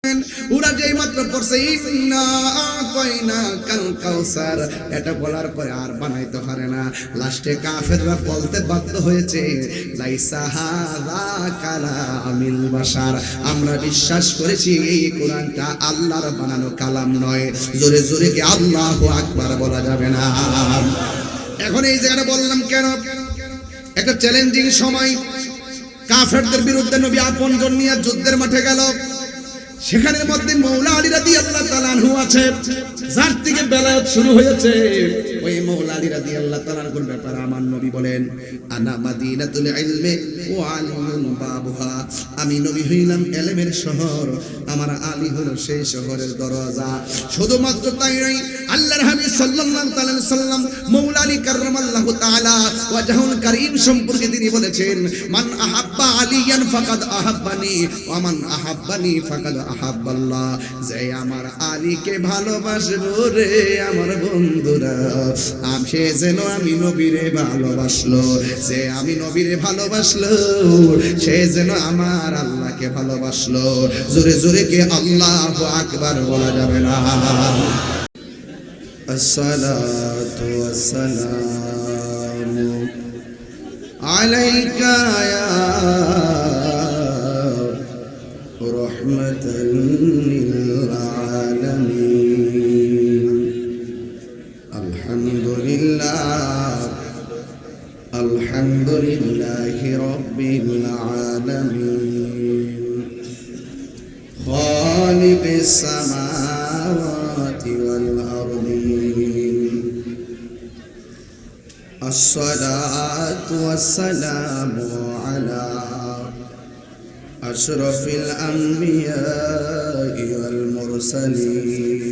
ওরা যেই মাত্র পড়ছে ইন্না আতাইনা কাল কাউসার, এটা বলার পরে আর বানাইতে পারে না। লাস্টে কাফেররা বলতে বাধ্য হয়েছে লাইসা হাযা কালামিল বাশার, আমরা বিশ্বাস করেছি এই কোরআনটা আল্লাহর বানানো কালাম নয়। জোরে জোরে কি আল্লাহু আকবার বলা যাবে না? এখন এই জায়গাটা বললাম কেন, একটা চ্যালেঞ্জিং সময়, কাফেরদের বিরুদ্ধে নবী আপনজন নিয়ে যুদ্ধের মাঠে গেল। সেখানের মধ্যে মৌলা আলী রাদিয়াল্লাহু তাআলা আনহু আছে, যার থেকে বেলায়েত শুরু হয়েছে। ওই মৌলা আলী রাদিয়াল্লাহু তাআলা আনহুর ব্যাপারে আমার নবী বলেন, আনা মাদিনাতুল ইলমি ওয়া আলিমুন বাবুহা, আমি নবী হইলাম ইলমের শহর, আমার আলী হলো সেই শহরের দরজা। শুধুমাত্র তাই নয়, আল্লাহর হাবিব সাল্লাল্লাহু আলাইহি ওয়াসাল্লাম মৌলা আলী কাররামাল্লাহু তাআলা ওয়াজহুল কারীম সম্পর্কে তিনি বলেছেন, মান আহাব্বা আলিয়ান ফাকাদ আহাব্বানি ওয়া মান আহাব্বানি ফাকাদ আহাব্বাল্লাহ, যে আমার আলীকে ভালোবাসবো রে আমার বন্ধুরা, সে যেন আমি নবীরে ভালোবাসলো, যে আমি নবীরে ভালোবাসলো সে যেন আমার আল্লাহকে ভালোবাসলো। জোরে জোরে কে আল্লাহু আকবার বলা যাবে না? আসসালাতু ওয়াসসালামু আলাইকা ইয়া রহমাতাল লিল আলামিন। আলহামদুলিল্লাহ আলহামদুলিল্লাহি রাব্বিল আলামিন, খালিকিস সামাওয়াতি ওয়াল আরদিন। আসসালাতু ওয়াসসালামু আলা আশরাফিল আমবিয়াই ওয়াল মুরসালিন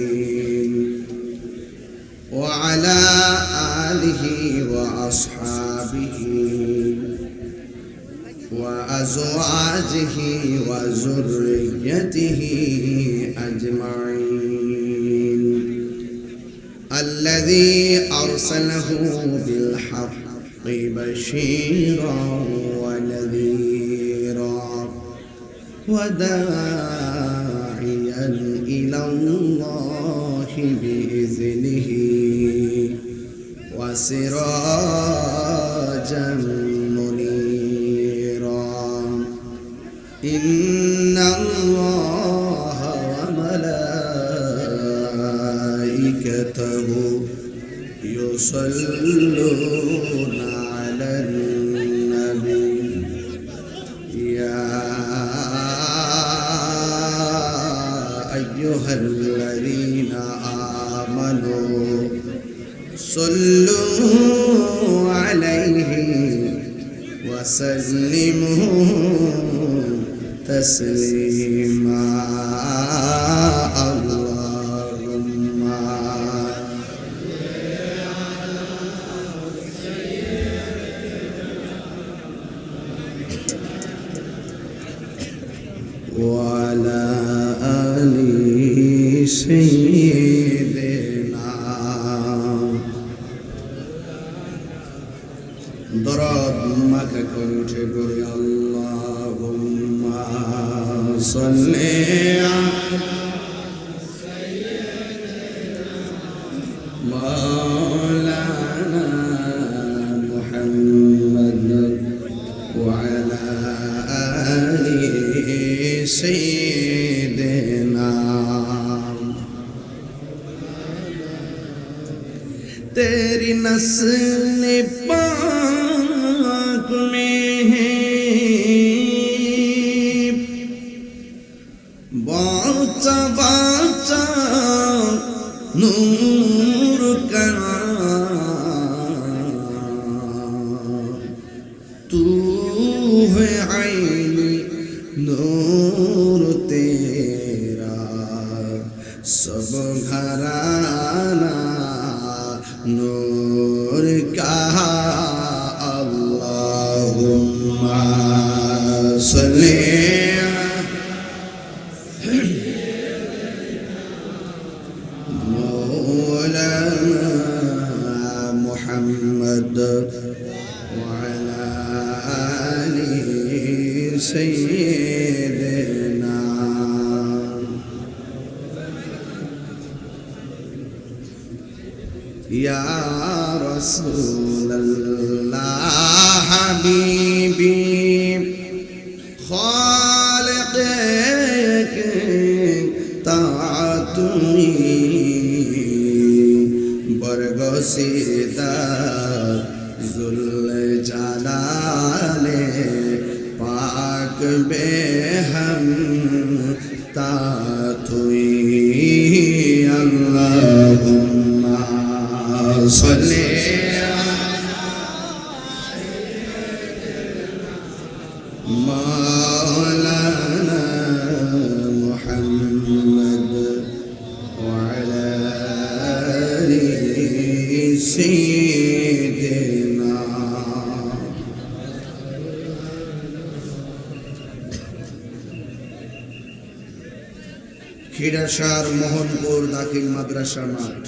ওয়া আলা আলিহি ওয়া আসহাবিহি ওয়া আজওয়াজিহি ওয়া যুররিয়্যাতিহি আজমাইন, আল্লাযী আরসালাহু বিল হাক্কি বাশীরান ওয়া নাযীরা ওয়া দাঈয়ান ইলাল্লাহি বিইذনিহি ওয়া সিরাজান মুনীরা। ইন্নাল্লাহা ওয়া মালাইকাতাহু ইউসাল্লুনা আলান নবী, ইয়া আইয়ুহাল্লাযীনা আমানু সাল্লু আলাইহি ওয়া সাল্লিমু তাসলিমা। আল্লাহুম্মা ওয়া আলা আলি সাইয়্যিদিনা। দরদ মাখা কণ্ঠে পড়ি আল্লাহুম্মা সাল্লি মাওলানা মুহাম্মদ ওয়া আলা আলি সাইয়্যিদিনা। तेरी नस्ल पाक में है बाचा बाचा नूर का, तू है आईन नूर तेरा सब घराना नूर का। अल्लाहुम्मा सल्ली मौलाना मुहम्मद व अला आलिहि सय्यिदिना। ইয়া রাসূলুল্লাহ হাবিবি খালিক তা তুমি বরগসিদা জুল জালালে পাক বেহম তা তুই আল্লাহুম্মা সাল্লি মাওলানা মুহাম্মদ ওয়া আলা আলিহি সাইয়্যিদিনা। খিরাসার মোহনপুর দাখিল মাদ্রাসা মাঠ,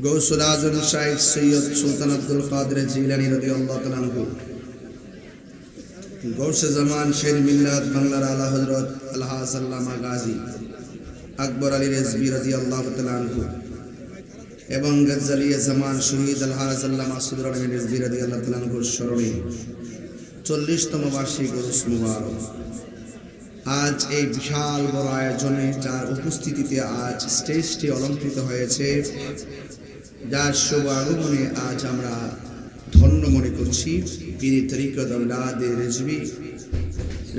গৌসুল আজম শাইখ সৈয়দ সুলতান আব্দুল কাদের জিলানী রাদিয়াল্লাহু তাআলা আনহু, গৌসে জামান শের মিল্লাত বাংলার আলা হযরত আলহাজ আল্লামা গাজী আকবর আলী রেজভী রাদিয়াল্লাহু তাআলা আনহু এবং গজ্জালিয়ে জামান শহীদ আলহাজ আল্লামা মাসুদ আলী রেজভী রাদিয়াল্লাহু তাআলা আনহুর স্মরণে 40তম বার্ষিক উরুস মুবারক। আজ এই বিশাল বড় আয়োজনে যার উপস্থিতিতে আজ স্টেজটি অলঙ্কৃত হয়েছে, যার শুভ আগমনে আজ আমরা ধন্য মনে করছি। পীর তরিকত আওলাদে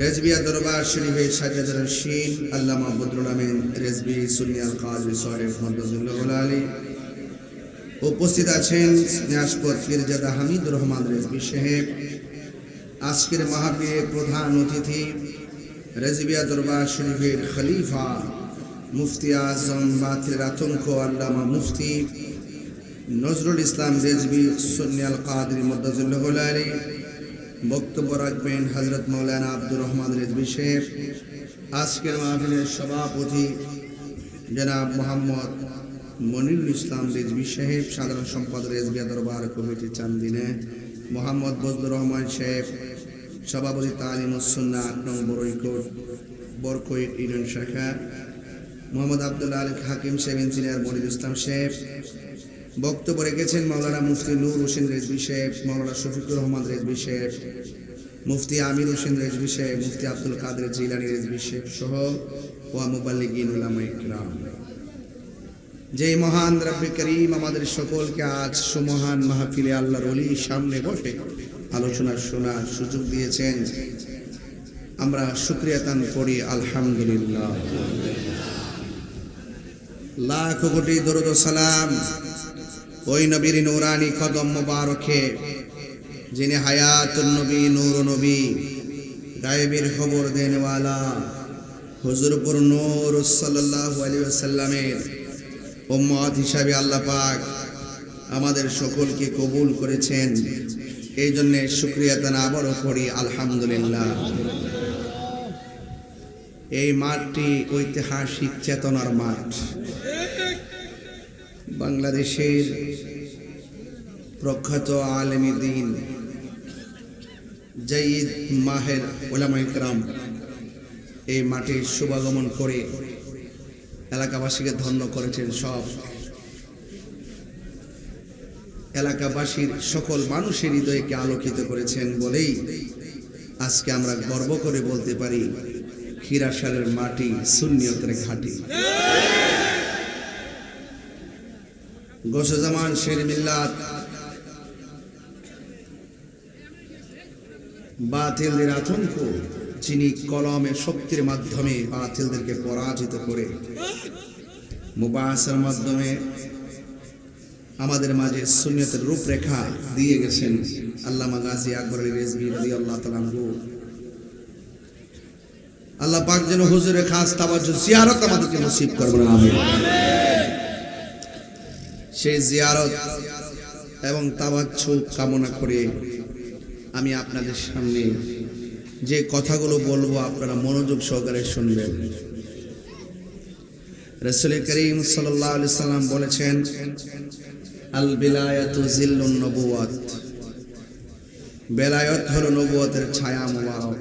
রেজভিয়া দরবার শরীফের সাজ্জাদুর রশিদ আল্লামা বদরুল আমিন রেজভী সুন্নি আল কাজী সাহেব মুহাম্মদুল্লাহ আলী। উপস্থিত আছেন স্নেহাস্পদ পীরজাদা হামিদুর রহমান রেজভী সাহেব। আজকের মাহফিলের প্রধান অতিথি রেজভিয়া দরবার শরীফের খলিফা মুফতি আজম বাতিলের আতঙ্ক আল্লামা মুফতি নজরুল ইসলাম রেজভী সুন্নি আল কাদরি মুহাম্মদুল্লাহ আলী। বক্তব্য রাখবেন হযরত মাওলানা আব্দুর রহমান রেজভী সাহেব। আজকের মাহফিলের সভাপতি জনাব মোহাম্মদ মনিরুল ইসলাম রেজভী সাহেব, সাধারণ সম্পাদক রেজভিয়া দরবার কমিটি চান্দিনে মোহাম্মদ বজলুর রহমান সাহেব, সভাপতি তালিমুস সুন্নাহ ৮ নং বরকৈট ইউনিয়ন শাখা মোহাম্মদ আব্দুল্লাহ আলী হাকিম সাহেব, ইঞ্জিনিয়ার মনিরুল ইসলাম সাহেব। বক্তব্য রেখেছেন মাওলানা মুফতি নূর হোসেন রেজভী সাহেব, মাওলানা শফিকুর রহমান রেজভী সাহেব, মুফতি আমির হোসেন রেজভী সাহেব, মুফতি আব্দুল কাদের জিলানী রেজভী সাহেব সহ ওয়া মুবাল্লিগিন উলামায়ে কিরাম। যেই মহান রব্বে করিম আমাদের সকলকে আজ সুমহান মাহফিলে আল্লাহর ওলির সামনে বসে আলোচনা শোনার সুযোগ দিয়েছেন, আমরা শুকরিয়া তান করি আলহামদুলিল্লাহ। লাখ কোটি দরুদ ও সালাম ওই নবীর নূরানি কদম মোবারকে, যিনি হায়াতুন নবী, নূর নবী, গায়েবের খবর দেনওয়ালা হুজুরপুর নূর সাল্লাল্লাহু আলাইহি ওয়াসাল্লামের উম্মত হিসাবে আল্লাহ পাক আমাদের সকলকে কবুল করেছেন। এই জন্য শুকরিয়া তান আবারও করি আলহামদুলিল্লাহ। এই মাঠটি ঐতিহাসিক চেতনার মাঠ। বাংলাদেশের প্রখ্যাত আলেমী দ্বীন জাইদ মাহের উলামায়ে কেরাম এই মাঠে শুভাগমন করে এলাকাবাসীকে ধন্য করেছেন। সব এলাকাবাসীর সকল মানুষের হৃদয়কে আলোকিত করেছেন বলেই আজকে আমরা গর্ব করে বলতে পারি খিরাসারের মাটি সুন্নিয়তের ঘাঁটি। গৌসে জামান শের মিল্লাত বাতিলদের আতঙ্ক, যিনি কলমে শক্তির মাধ্যমে বাতিলদেরকে পরাজিত করে মুবাহাসার মাধ্যমে আমাদের মাঝে সুন্নিয়তের রূপরেখা দিয়ে গেছেন আল্লামা গাজী আকবর আলী রেজভী রাদিয়াল্লাহু তাআলা আনহু। আল্লাহ পাক যেন হুজুরের খাস তাওয়াজ্জু জিয়ারত আমাদেরকে নসিব করবেন, আমিন। সেই জিয়ারত এবং তাওয়াজ্জু কামনা করে আমি আপনাদের সামনে যে কথাগুলো বলবো আপনারা মনোযোগ সহকারে শুনবেন। রাসূল করিম সাল্লাল্লাহু আলাইহি সাল্লাম বলেছেন, আল বিলায়াতু জিল্লুন নবুওয়াত, বেলায়েত হলো নবুয়তের ছায়া মুবারক।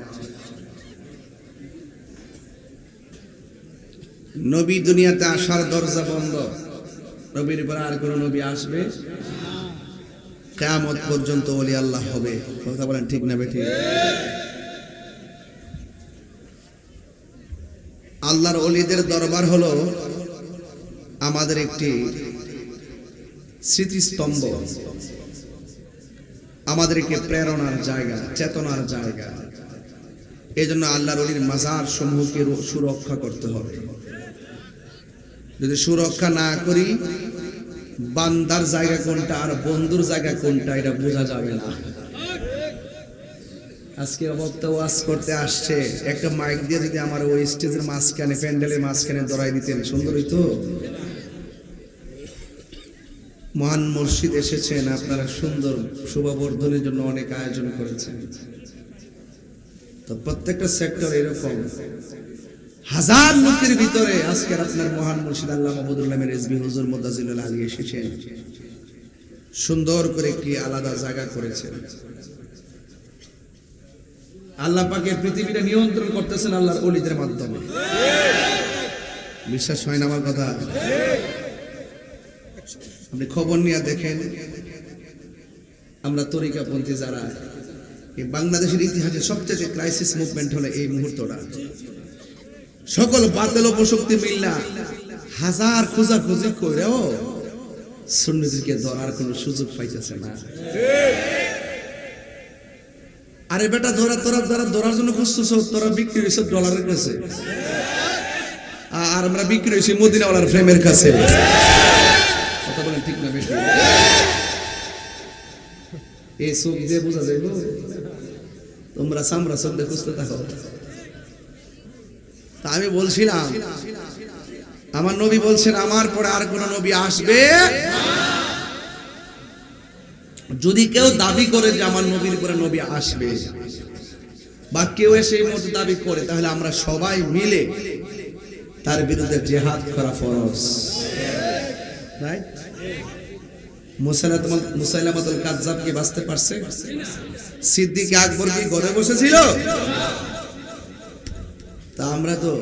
নবী দুনিয়াতে আসার দরজা বন্ধ, নবীর পর আর কোন নবী আসবে? কিয়ামত পর্যন্ত ওলি আল্লাহ হবে। কথা বলেন ঠিক না বেঠিক? আল্লাহর ওলিদের দরবার হলো আমাদের একটি স্মৃতিস্তম্ভ, আমাদের একটি প্রেরণার জায়গা, চেতনার জায়গা। এই জন্য আল্লাহর ওলির মাজার সমূহকে সুরক্ষা করতে হবে। যদি সুরক্ষা না করি, বান্দার জায়গা কোনটা আর বন্ধুর জায়গা কোনটা এটা বোঝা যাবে না। আজকে বক্তা ওয়াজ করতে আসছে, একটা মাইক দিয়ে যদি আমার ওই স্টেজের মাঝখানে, প্যান্ডেলের মাঝখানে ধরাই দিতেন, সুন্দর হইতো। মহান মুর্শিদ এসেছেন, আপনারা সুন্দর শোভাবর্ধনের জন্য অনেক আয়োজন করেছেন। তো প্রত্যেকটা সেক্টর এরকম হাজার লোকের ভিতরে আজকের আপনার মহান মুর্শিদ আল্লামা বদরুল আমিন রিজভী হুজুর মুদ্দাজিলুল আলী এসেছেন, সুন্দর করে একটি আলাদা জায়গা করেছেন। আল্লাহ পাকে পৃথিবীটা নিয়ন্ত্রণ করতেছেন আল্লাহর ওলিদের মাধ্যমে। বিশ্বাস হয় না আমার কথা? আপনি খবর নিয়ে দেখেন, আমরা তরিকাপন্থী যারা, এই বাংলাদেশের ইতিহাসে সবচেয়ে ক্রাইসিস মুভমেন্ট হলো এই মুহূর্তটা। সকল বাতিল উপশক্তি মিল্লা হাজার খোঁজাখুঁজি করেও সুন্নিদেরকে ধরার কোনো সুযোগ পাইতেছে না। আরে বেটা, ধরার জন্য খুঁজতেছ, তোরা বিক্রি হয়েছে ডলারের কাছে, আর আমরা বিক্রি হয়েছি মদিনাওয়ালার ফ্রেমের কাছে। কথা বলেন ঠিক না বেশি? এই চোখ দিয়ে বোঝা যাইব, তোমরা চামড়া চোখ দিয়ে খুঁজতে থাকো। তা আমি বলছিলাম, আমার নবী বলছেন আমার পরে আর কোন নবী আসবে। যদি কেউ দাবি করে যে আমার নবীর পরে নবী আসবে, বা কেউ এসে এই মতো দাবি করে, তাহলে আমরা সবাই মিলে তার বিরুদ্ধে জিহাদ করা ফরজ। রাইট? মুসাইলামাতুল কাযযাব কি বাঁচতে পারছে? সিদ্দিক আকবর কি ঘরে বসেছিল? তা আমরা তো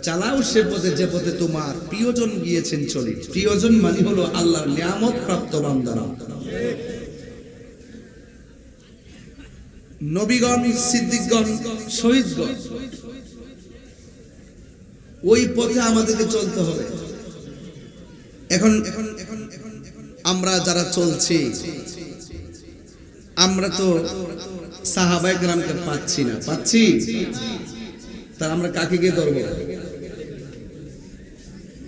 চালাও সে পথে যে পথে তোমার প্রিয়জন গিয়েছেন চলে। প্রিয়জন মানে হলো আল্লাহর নিয়ামত প্রাপ্ত বান্দারা। নবীগণ, সিদ্দিকগণ, শহীদগণ, ওই পথে আমাদেরকে চলতে হবে। এখন আমরা যারা চলছি, আমরা তো সাহাবায়ে কেরামকে পাচ্ছি না। পাচ্ছি? তা আমরা কাকে গিয়ে ধরবো?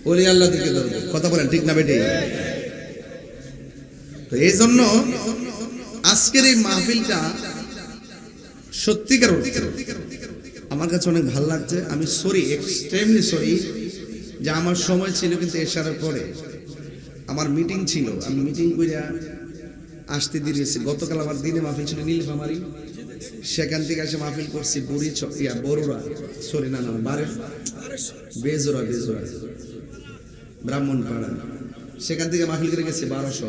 ওলি আল্লাহদেরকে ধরবো। কথা বলেন ঠিক না বেটি? তো এই জন্য আজকের এই মাহফিলটা সত্যিকার আমার কাছে অনেক ভালো লাগছে। আমি সরি, এক্সট্রিমলি সরি যে আমার সময় ছিল কিন্তু এশারের পরে আমার মিটিং ছিল। আমি মিটিং করে আসতে দিয়েছি। গতকাল আমার দিনে মাহফিল ছিল নীলফামারী, সেখান থেকে এসে মাহফিল করছি বড়ুরা, সরি না বেজোরা ব্রাহ্মণপাড়া। সেখান থেকে মাহফিল করে গেছি 1200।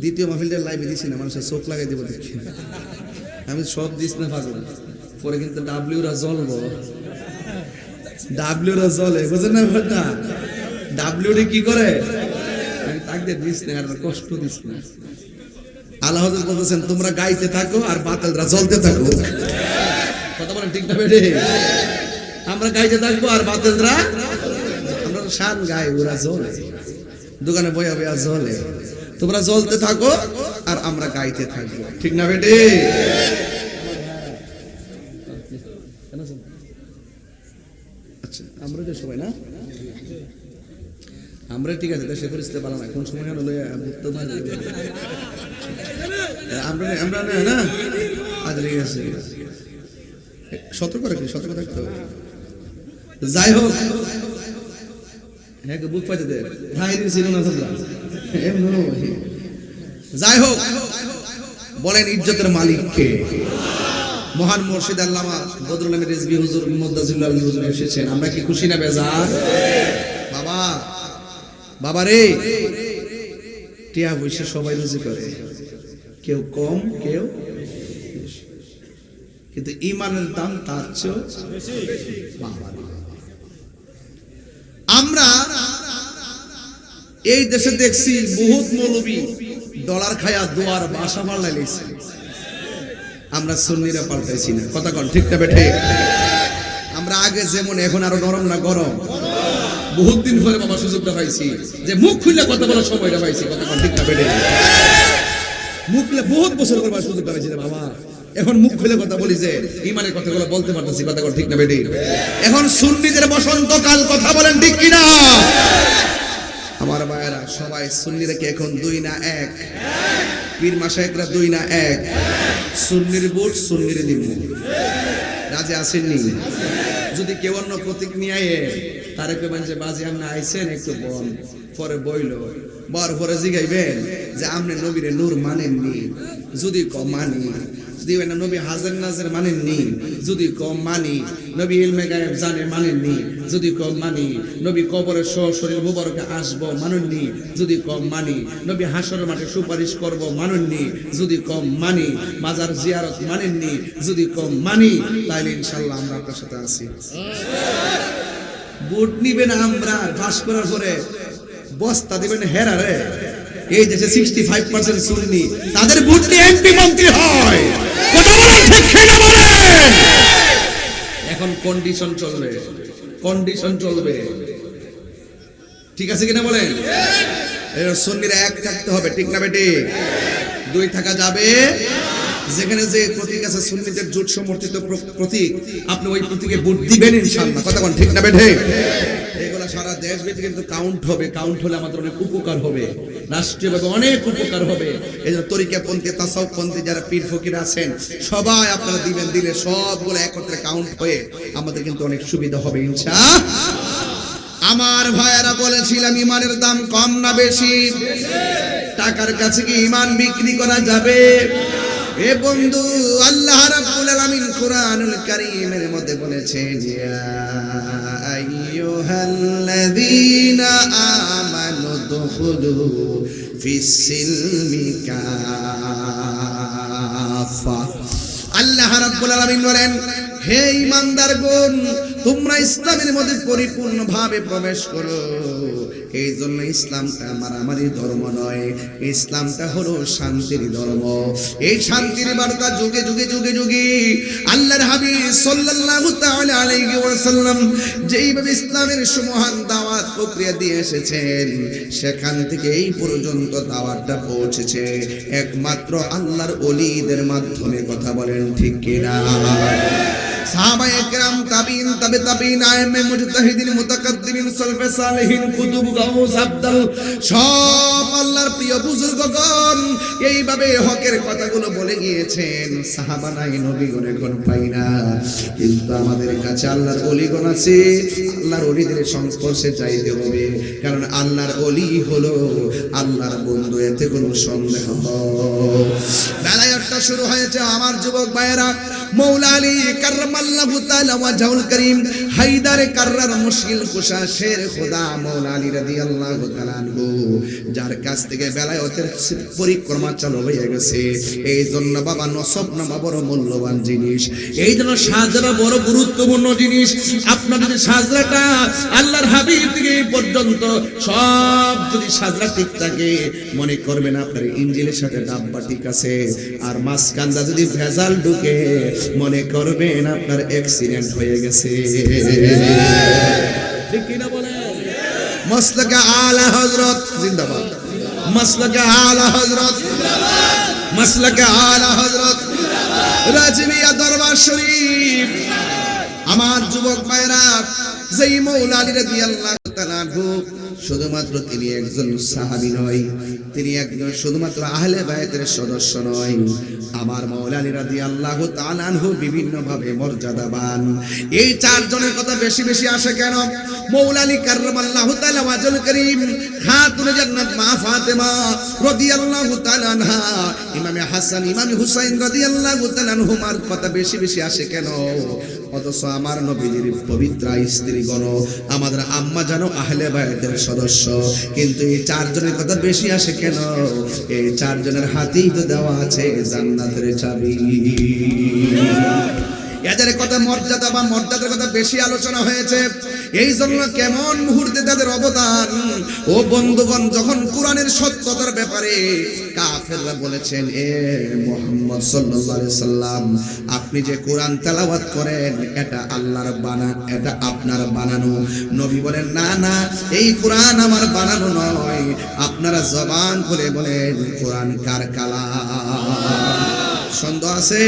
দ্বিতীয় মাহফিলটা লাইভে দিছি না, মানুষের চোখ লাগাই দেবো দেখি। আমি সব দিস না পাগল, পরে কিন্তু ডাব্লিউরা জ্বলবো। ডাব্লিউরা জ্বলে, বুঝেন না ব্যাপারটা? ডাব্লিউডি কি করে? আমি তাকে দিস না, আর কষ্ট দিস না। আল্লাহ হযরত বলতেছেন তোমরা গাইতে থাকো আর বাতিলরা জ্বলতে থাকো। কথা বলেন ঠিক না বেটে? আমরা গাইতে থাকবো আর বাতিলরা, আমরা শান গাই, ওরা জ্বলে, দোকানে বইয়া বইয়া জ্বলে। তোমরা জ্বলতে থাকো আর আমরা গাইতে থাকবো। ঠিক না বেটে? আচ্ছা, আমরা যে সবাই না, আমরা ঠিক আছে, দেশে পরিস্থিতি ভালো না, কোন সময় হলো আমরা না আজ লেগে আছে। সতর্ক থাকতে হবে। যাই হোক, হ্যাঁ বুক পাইতে দে ছিল না। যাই হোক, বলেন ইজ্জতের মালিক কে? মহান মুর্শিদ আল্লামা বদরুল আমিন রিজভী হুজুর মুদ্দাজিলুল আলী হুজুর এসেছেন। আমরা কি খুশি না বেজার? বাবা রে, টিয়া পয়সা সবাই রুজি করে, কেউ কম কেউ, কিন্তু ইমানের দাম তার চেয়ে বেশি। আমরা এই দেশে দেখছি বহুত মৌলবী ডলার খায়া দোয়ার বাসা পাল্লাই লেছে। আমরা সুন্নিরা পাল্টাইছি না, কথা কন ঠিক না বেঠে? আমরা আগে যেমন, এখন আরো নরম না গরম? বহুত দিন পরে বাবা সুযোগটা পাইছি যে মুখ খুলে কথা বলার সময়টা পাইছি, কথা কন ঠিক না বেঠে? মুখ খুলে বহুত বছর পর সুযোগটা পাইছি বাবা, এখন মুখ খুলে কথা বলি যে ইমানের কথাগুলো বলতে পারতেছি, কথা কন ঠিক না বেঠে? এখন সুন্নিদের বসন্তকাল, কথা বলেন ঠিক কিনা? আমার ভাইয়েরা সবাই সুন্নিরা কি এখন দুই না এক? পীর মাশায়েখরা দুই না এক? সুন্নির বুট সুন্নির নিমু, রাজি আসেননি? যদি কেউ অন্য প্রতীক নিয়ে তারে কেবেন যে বাজি আপনি আইছেন একটু বল, পরে বইল বর পরে জিগাইবেন যে আপনি নবীরে নূর মানেননি, যদি কম মানি দিবেন না। নবী হাজার নাজের মানেননি, যদি কম মানি। নবী ইলমে গায়েব জানে, মানেননি, যদি কম মানি। নবী কবরের শরীর মুবারকে আসবো, মানেননি, যদি কম মানি। নবী হাসরের মাঠে সুপারিশ করব, মানেননি, যদি কম মানি। মাজার জিয়ারত মানেননি, যদি কম মানি। তাইলে ইনশাআল্লাহ আমরা আপনার সাথে আছি। বুট নিবেন আমরা পাস করার পরে বস্তা দিবেন হেরারে। এই দেশে 65% সুন্নি, তাদের বুট নিয়ে এমপি মন্ত্রী হয়, কথা বলেন ঠিক কিনা বলেন? এখন কন্ডিশন চলবে, কন্ডিশন চলবে, ঠিক আছে কিনা বলেন? সুন্নিরা এক থাকতে হবে, ঠিক না বেটি? দুই থাকা যাবে। যেখানে যে প্রতীক আছে সুন্নিদের জোট সমর্থিত প্রতীক, আপনি ওই প্রতীকে ভোট দিবেন ইনশাআল্লাহ, কথা বলেন ঠিক না বেটি? এগুলা সারা দেশ ব্যাপী কিন্তু কাউন্ট হবে, কাউন্ট হলে আমাদের অনেক উপকার হবে, রাষ্ট্রীয়ভাবে অনেক উপকার হবে। এই জন্য তরিকাপন্থী, তাসাউফপন্থী যারা পীর ফকির আছেন সবাই আপনারা দিবেন, দিলে সবগুলো একত্রে কাউন্ট হয়ে আমাদের কিন্তু অনেক সুবিধা হবে ইনশাআল্লাহ। আমার ভাইয়েরা বলেছিলাম ইমানের দাম কম না বেশি? টাকার কাছে কি ইমান বিক্রি করা যাবে? এ বন্ধু, আল্লাহ রাব্বুল আলামিন কুরআনুল কারীমের মধ্যে বলেছেন, ইয়া আইয়ুহাল্লাযীনা আমানু দুখুলু ফিস-সিলমি কাফা। আল্লাহ রাব্বুল আলামিন বলেন, হে ঈমানদারগণ, তোমরা ইসলামের মধ্যে পরিপূর্ণভাবে প্রবেশ করো। এই জন্য ইসলামটা মারামারি ধর্ম নয়, ইসলামটা হলো শান্তির ধর্ম। এই শান্তির বার্তা যুগে যুগে যুগে যুগে আল্লাহর হাবিব সাল্লাল্লাহু তাআলা আলাইহি ওয়াসাল্লাম যেইভাবে ইসলামের সুমহান দাওয়াত প্রক্রিয়া দিয়ে এসেছেন, সেখান থেকে এই পর্যন্ত দাওয়াতটা পৌঁছেছে একমাত্র আল্লাহর ওলিদের মাধ্যমে, কথা বলেন ঠিক কিনা? সাহাবায়ে কেরাম, তাবিঈন, তাবে তাবিঈন, আইম্মে মুজতাহিদিন, মুতাকাদ্দিমিন, সালফে সালেহিন, কুতুব, গাউস, আবদাল, সব আল্লাহর প্রিয় বুজুর্গগণ এইভাবে হকের কথাগুলো বলে গিয়েছেন। সাহাবা নাই, নবীগণ এখন পাই না, কিন্তু আমাদের কাছে আল্লাহর ওলিগণ আছে। আল্লাহর ওলিদের সংস্পর্শে যাইতে হবে, কারণ আল্লাহর ওলি হলো আল্লাহর বন্ধু, এতে কোনো সন্দেহ। বেলায়েতটা শুরু হয়েছে আমার যুবক ভাইয়েরা। মৌলা আলী কাররামাল্লাহু তাআলা ওয়াজহুল কারীম, হায়দার কাররার মুশকিল কুশা শের খোদা মৌলা আলী রাদিয়াল্লাহু তাআলা আনহু, যার কাছ থেকে বেলায়েতের পরিক্রমা চালু হয়ে গেছে। এই জন্য বাবা নসব নামা বড় মূল্যবান জিনিস, এই জন্য সাজরা বড় গুরুত্বপূর্ণ জিনিস। আপনার যদি সাজরাটা আল্লাহর হাবিব থেকে এই পর্যন্ত সব যদি সাজরা ঠিক থাকে, মনে করবেন আপনার ইঞ্জিলের সাথে ডাব্বা ঠিক আছে, আর মাঝখানটা যদি ভেজাল ঢুকে মনে করবেন আপনার অ্যাক্সিডেন্ট হয়ে গেছে, ঠিক কি না বলেন? মাসলাকে আলা হযরত জিন্দাবাদ, মাসলাকে আলা হযরত জিন্দাবাদ, মাসলাকে আলা হযরত রাজবিয়া দরবার শরীফ। আমার যুবক ভাইরা, যেই মৌলা আলী রাদিয়াল্লাহু তাআলা আনহু, শুধুমাত্র তিনি একজন সাহাবী নয়, তিনি একজন শুধুমাত্র আহলে বায়তের সদস্য নয়। আমার মৌলা আলী রাদিয়াল্লাহু তাআলা আনহু বিভিন্ন ভাবে মর্যাদাবান। এই চারজনের কথা বেশি বেশি আসে কেন? মৌলা আলী কাররামাল্লাহু তাআলা ওয়াজহুল কারীম, খাতুনে জান্নাত মা ফাতেমা রাদিয়াল্লাহু তাআলা আনহা, ইমামে হাসান, ইমামে হুসাইন রাদিয়াল্লাহু তাআলা আনহুমার কথা বেশি বেশি আসে কেন? অথচ আমার নবীর পবিত্র স্ত্রীগণ, আমাদের আম্মা জানো আহলে বায়তের সদস্য, কিন্তু এই চারজনের কথা বেশি আসে কেন? এই চারজনের হাতেই তো দেওয়া আছে জান্নাতের চাবি। এদের কথা মর্যাদা বা মর্যাদার কথা বেশি আলোচনা হয়েছে। এই জন্য কেমন মুহূর্তে তাদের অবদান। ও বন্ধুগণ, যখন কোরআনের সত্যতার ব্যাপারে কাফেররা বলেছেন, এ মুহাম্মদ সাল্লাল্লাহু আলাইহি সাল্লাম, আপনি যে কোরআন তেলাওয়াত করেন এটা আল্লাহর বানান, এটা আপনার বানানো। নবী বলেন, না না, এই কোরআন আমার বানানো নয়। আপনারা জবান খুলে বলেন, কোরআন কার কালাম? সন্দেহ আছে?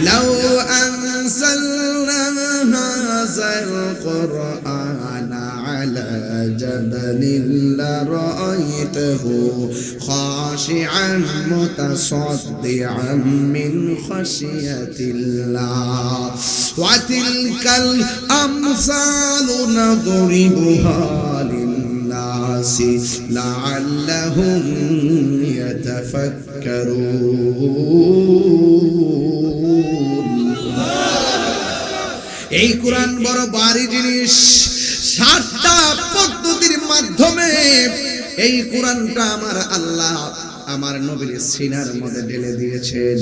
লাউ আনসালনা হাযাল কুরআনা আলা জাবালিন লারাআইতাহু খাশিআন মুতাসাদ্দিআন মিন খাশিয়াতিল্লাহ ওয়া তিলকাল আমসালু নাদরিবুহা লিন-নাসি লাআল্লাহুম ইয়াতাফাক্কারুন। এই কোরআন বড় ভারী জিনিস। 7টা পদ্ধতির মাধ্যমে এই কোরআনটা আমার আল্লাহ আমার নবীর সিনার মধ্যে ঢেলে দিয়েছেন।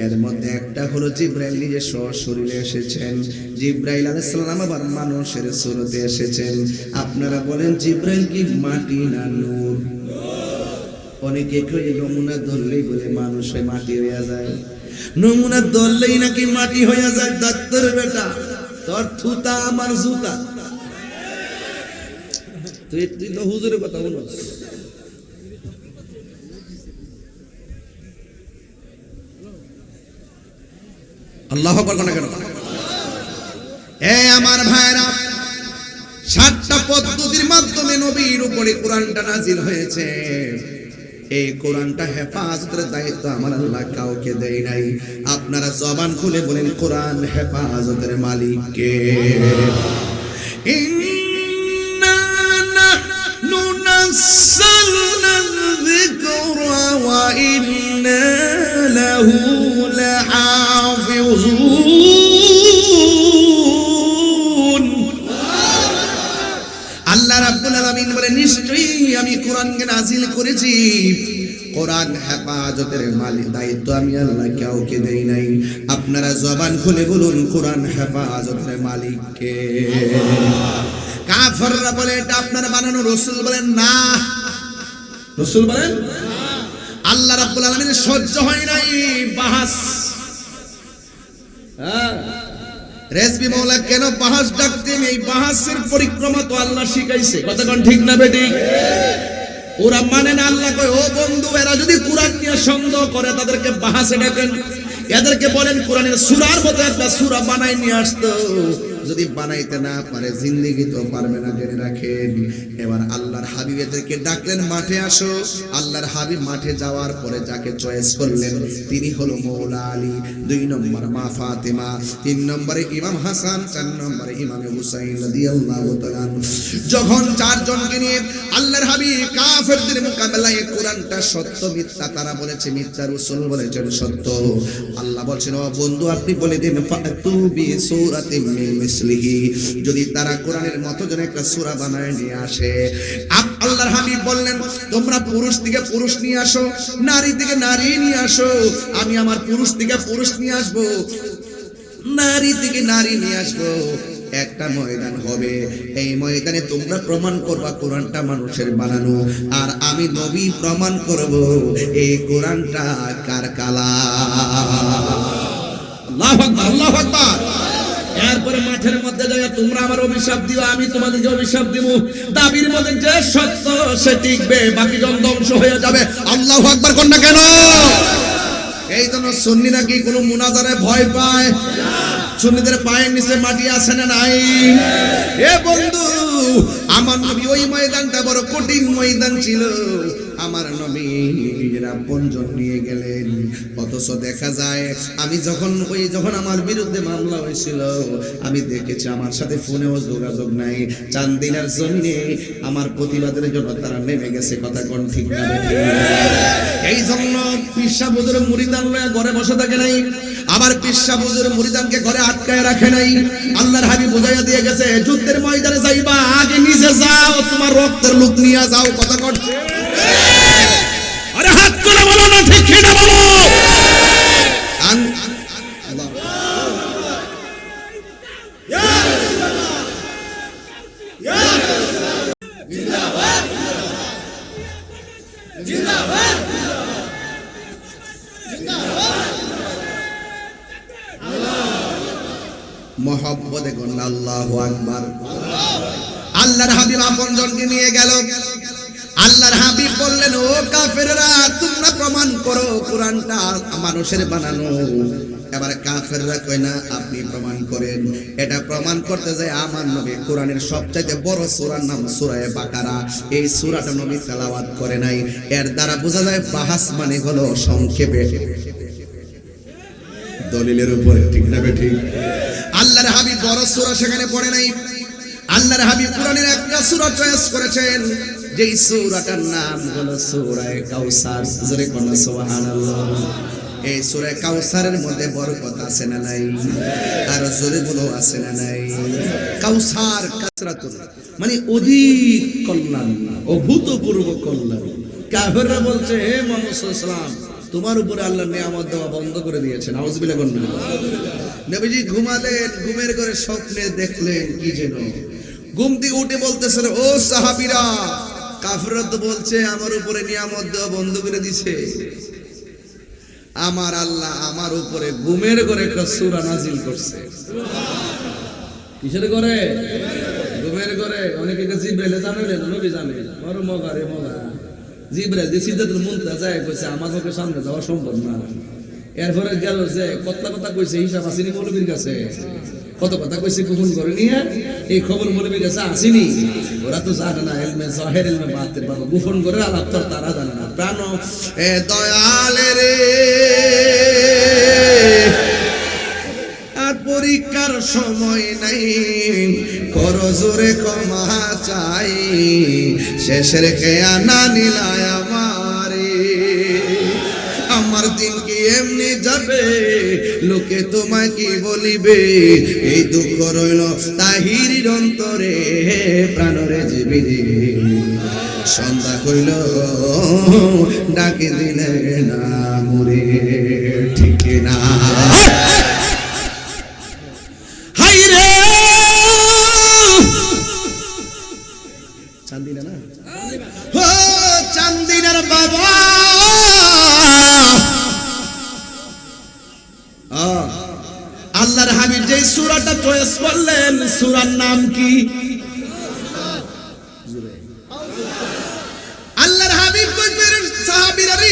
এর মধ্যে একটা হলো জিবরাইল নিজে সশরীরে এসেছেন। জিবরাইল আলাইহিস সালাম আবার মানুষের সুরতে এসেছেন। আপনারা বলেন, জিবরাইল কি মাটি না নূর? অনেকে কই নমুনা ধরলেই বলে মানুষ হয় মাটি হয়ে যায়, নমুনা ধরলেই নাকি মাটি হয়ে যায়। দত্তর বেটা, তোর থুতা আমার জুতা। তুই তো হুজুরের কথা বলছ। আল্লাহু আকবার কোন কেন? এ আমার ভাইরা, 7টা পদ্ধতির মাধ্যমে নবীর উপরে কোরআনটা নাজিল হয়েছে। এই কোরআনটা হেফাজতের দায়িত্ব আমার আল্লাহ কাউকে দেয় নাই। আপনারা জবান খুলে বলেন, কোরআন হেফাজতের মালিক কে? ইন্না নাহনু নাযালনা যিকরা ওয়া ইন্না লাহু লাহাফিজুন। আল্লাহ রাব্বুল আলামিন বলে, নিশ্চয়ই আমি কোরআনকে নাজিল করেছি। কোরআন হেফাজতের মালিক দায়িত্ব আমি আল্লাহ কাউকে দেই নাই। আপনারা জবান খুলে বলুন, কোরআন হেফাজতের মালিক কে? কাফেররা বলে এটা আপনার বানানো। রাসূল বলেন না। রাসূল বলেন আল্লাহ রাব্বুল আলামিনের সহ্য হয় নাই বাহাস। রেজবি মাওলা কেন বাহাস ডাকতেন? এই বাহাসের পরিক্রমা তো আল্লাহ শিখাইছে। কথা কোন ঠিক না বেটি? ওরা মানে না। আল্লাহ কয়, ও বন্ধু, এরা যদি কোরআন নিয়ে সন্দেহ করে তাদেরকে বাহাসে ডাকেন। এদেরকে বলেন কোরআনের সূরার মতো একটা সূরা বানাই নিয়ে আসতো। যদি বানাইতে না পারে জিন্দেগি তো পারবে না, জেনে রাখেন। এবার আল্লাহর হাবিব এদেরকে ডাকলেন, মাঠে আসো। আল্লাহর হাবিব মাঠে যাওয়ার পরে যাকে চয়েস করলেন তিনি হলো মৌলা আলী, 2 নম্বর মা ফাতেমা, 3 নম্বরে ইমাম হাসান, 4 নম্বরে ইমাম হুসাইন রাদিয়াল্লাহু তাআলা। যখন 4 জনকে নিয়ে আল্লাহর হাবিব কাফেরদের মোকাবেলায় কোরআনটা সত্য মিথ্যা তারা বলেছে মিথ্যা, রাসূল বলেছেন সত্য। আল্লাহ বলছেন, ও বন্ধু আপনি বলে দিন, ফাতু বি সূরাতিন মিন মিসলিহি, যদি তারা কোরআনের মতো যেন একটা সূরা বানায় নিয়ে আসে। আল্লাহর হাবিব বললেন, তোমরা পুরুষ থেকে পুরুষ নিয়ে আসো, নারী থেকে নারী নিয়ে আসো। আমি আমার পুরুষ থেকে পুরুষ নিয়ে আসবো, নারী থেকে নারী নিয়ে আসবো। একটা ময়দান হবে, এই ময়দানে তোমরা প্রমাণ করবা কোরআনটা মানুষের বানানো, আর আমি নবী প্রমাণ করব এই কোরআনটা কার কালাম। আল্লাহু আকবার, আল্লাহু আকবার। এরপরে মাঠের মধ্যে যাই, তোমরা আমার অভিশাপ দিও, আমি তোমাদেরকে অভিশাপ দিব। দাবির মধ্যে যে সত্য সে টিকবে, বাকি জন ধ্বংস হয়ে যাবে। আল্লাহু আকবার কোন না কেন? এই জন্য সুন্নিরা কি কোনো মুনাজারে ভয় পায়? সুন্নিদের পায়ের নিচে মাটি আছে না নাই? এ বন্ধু, আমার নবী ওই ময়দানটা বড় কঠিন ময়দান ছিল। আমার নবী নিজের আপনজন নিয়ে গেলেন, অথচ দেখা যায় আমি যখন আমার বিরুদ্ধে মামলা হয়েছিল আমি দেখেছি আমার সাথে ফোনেও যোগাযোগ নাই। চান্দিনার জমিনে আমার প্রতিবাদের জন্য তারা নেমে গেছে। কথা কোন ঠিক না? এই জন্য পিসা হুজুর মুরিদান লয়ে ঘরে বসে থাকে নাই, আবার পিসা হুজুর মুরিদানকে ঘরে আটকায় রাখে নাই। আল্লাহর হাবিব বুঝাইয়া দিয়ে গেছে, যুদ্ধের ময়দানে যাইবা আগে নিজে যাও, তোমার রক্তের লোক নিয়ে যাও। কথা করছে, আরে হাত তুলে বলো না ঠিক কিনা বলো। দেখুন আল্লাহু আকবার। আল্লাহর হাবিব আপনজনকে নিয়ে গেল। আল্লাহর হাবিব বললেন, ও কাফেররা, তোমরা প্রমাণ করো কোরআনটা মানুষের বানানো। এবার কাফেররা কয় না, আপনি প্রমাণ করেন। এটা প্রমাণ করতে যায় আমার নবী কোরআনের সবচাইতে বড় সূরার নাম সূরা বাকারা। এই সূরাটা নবী তেলাওয়াত করে নাই। এর দ্বারা বোঝা যায় বাহাস মানে হলো সংক্ষেপে দলিলের উপরে, ঠিক না ঠিক? আল্লাহর হাবিব বড় সূরা সেখানে পড়ে নাই। আল্লাহর হাবিব কোরআনের একটা সূরা চয়েস করেছেন, যেই সূরাটার নাম হলো সূরা কাউসার। জোরে কোন সুবহানাল্লাহ। এই সূরা কাউসারের মধ্যে বরকত আছে না নাই? আর জোরে বলো আছে না নাই? কাউসার কাসরাতুন মানে অধিক কল্যাণ, অভূতপূর্ব কল্যাণ। কাফেররা বলছে, হে মুহাম্মদ সাল্লাল্লাহু আলাইহি ওয়াসাল্লাম, তোমার উপরে আল্লাহ নিয়ামত দেওয়া বন্ধ করে দিয়েছেন। নাউযুবিল্লাহ বলুন। নবীজি ঘুমালেন, ঘুমের ঘরে স্বপ্নে দেখলেন কি যেন। ঘুম থেকে উঠে বলতেছেন, ও সাহাবীরা, কাফেররা তো বলছে আমার উপরে নিয়ামত দেওয়া বন্ধ করে দিয়েছে। আমার আল্লাহ আমার উপরে ঘুমের ঘরে একটা সূরা নাজিল করছে। কিসের ঘরে? ঘুমের ঘরে। অনেকে জিবরাইল জানেন, নবী জানে। বড় মজা রে মজা। জিবরাইল যে সিদরাতুল মুনতাহা যায় কইছে আমার পক্ষে সামনে যাওয়া সম্ভব না। এরপরে গেল যে কতলা কথা কইছে, হিসাব আসেনি মৌলবীর কাছে। কত কথা কইছে গোপন করে নিয়ে এই খবর মৌলবীর কাছে আসেনি। ওরা তো জানে না ইলমে জাহির ইলমে বাতিন, বাবা গোপন করে আলাপ তো তারা জানে না। প্রাণ এ দয়ালে রে, আর পরীক্ষার সময় নাই, করো জোরে ক্ষমা চাই, শেষের খেয়া না নিলায় আমারে। আমার দিন কি এমনি যাবে, লোকে তোমায় কি বলিবে, এই দুঃখ রইল তাহিরির অন্তরে, প্রাণরে জীবিরে। সন্ধ্যা কইল ডাকে দিলে না মুরে, ঠিক না? হাই রে চান্দিনা না, ও চান্দিনার বাবা। আল্লাহর হাবিব যে সূরাটা চয়েস করলেন, সূরার নাম কি? আল্লাহর হাবিব কইতেন, সাহাবীরা রে,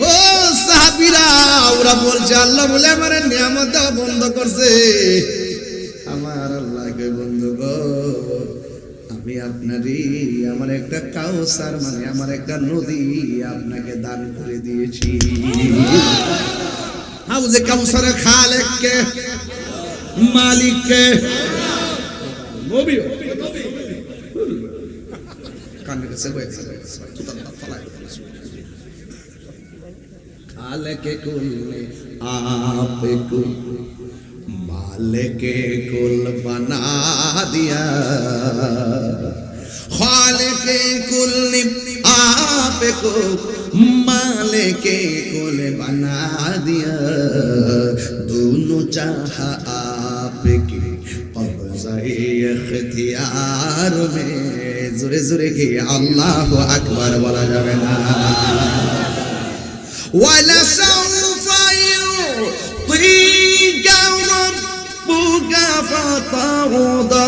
ও সাহাবীরা, ওরা বলছে আল্লাহ বলে আমার নিয়ামত বন্ধ করছে। আমার আল্লাহকে বন্ধু গো, আমি আপনারই আমার একটা কাউসার মানে আমার একটা নদী আপনাকে দান করে দিয়েছি। হাউজে কাউসারের খালেক কে? মালিক কে? নবী। কানে কাছে বসে खालिक कुल ने आपको मालिक कुल बना दिया, खालिक कुल ने आपको मालिक कुल बना दिया, दोनों चाहा आपकी कब्ज़े इख्तियार में। जोरे जोरे के अल्लाहु अकबर बोला जावे ना। ولسوف يعطيك ربك فترضى।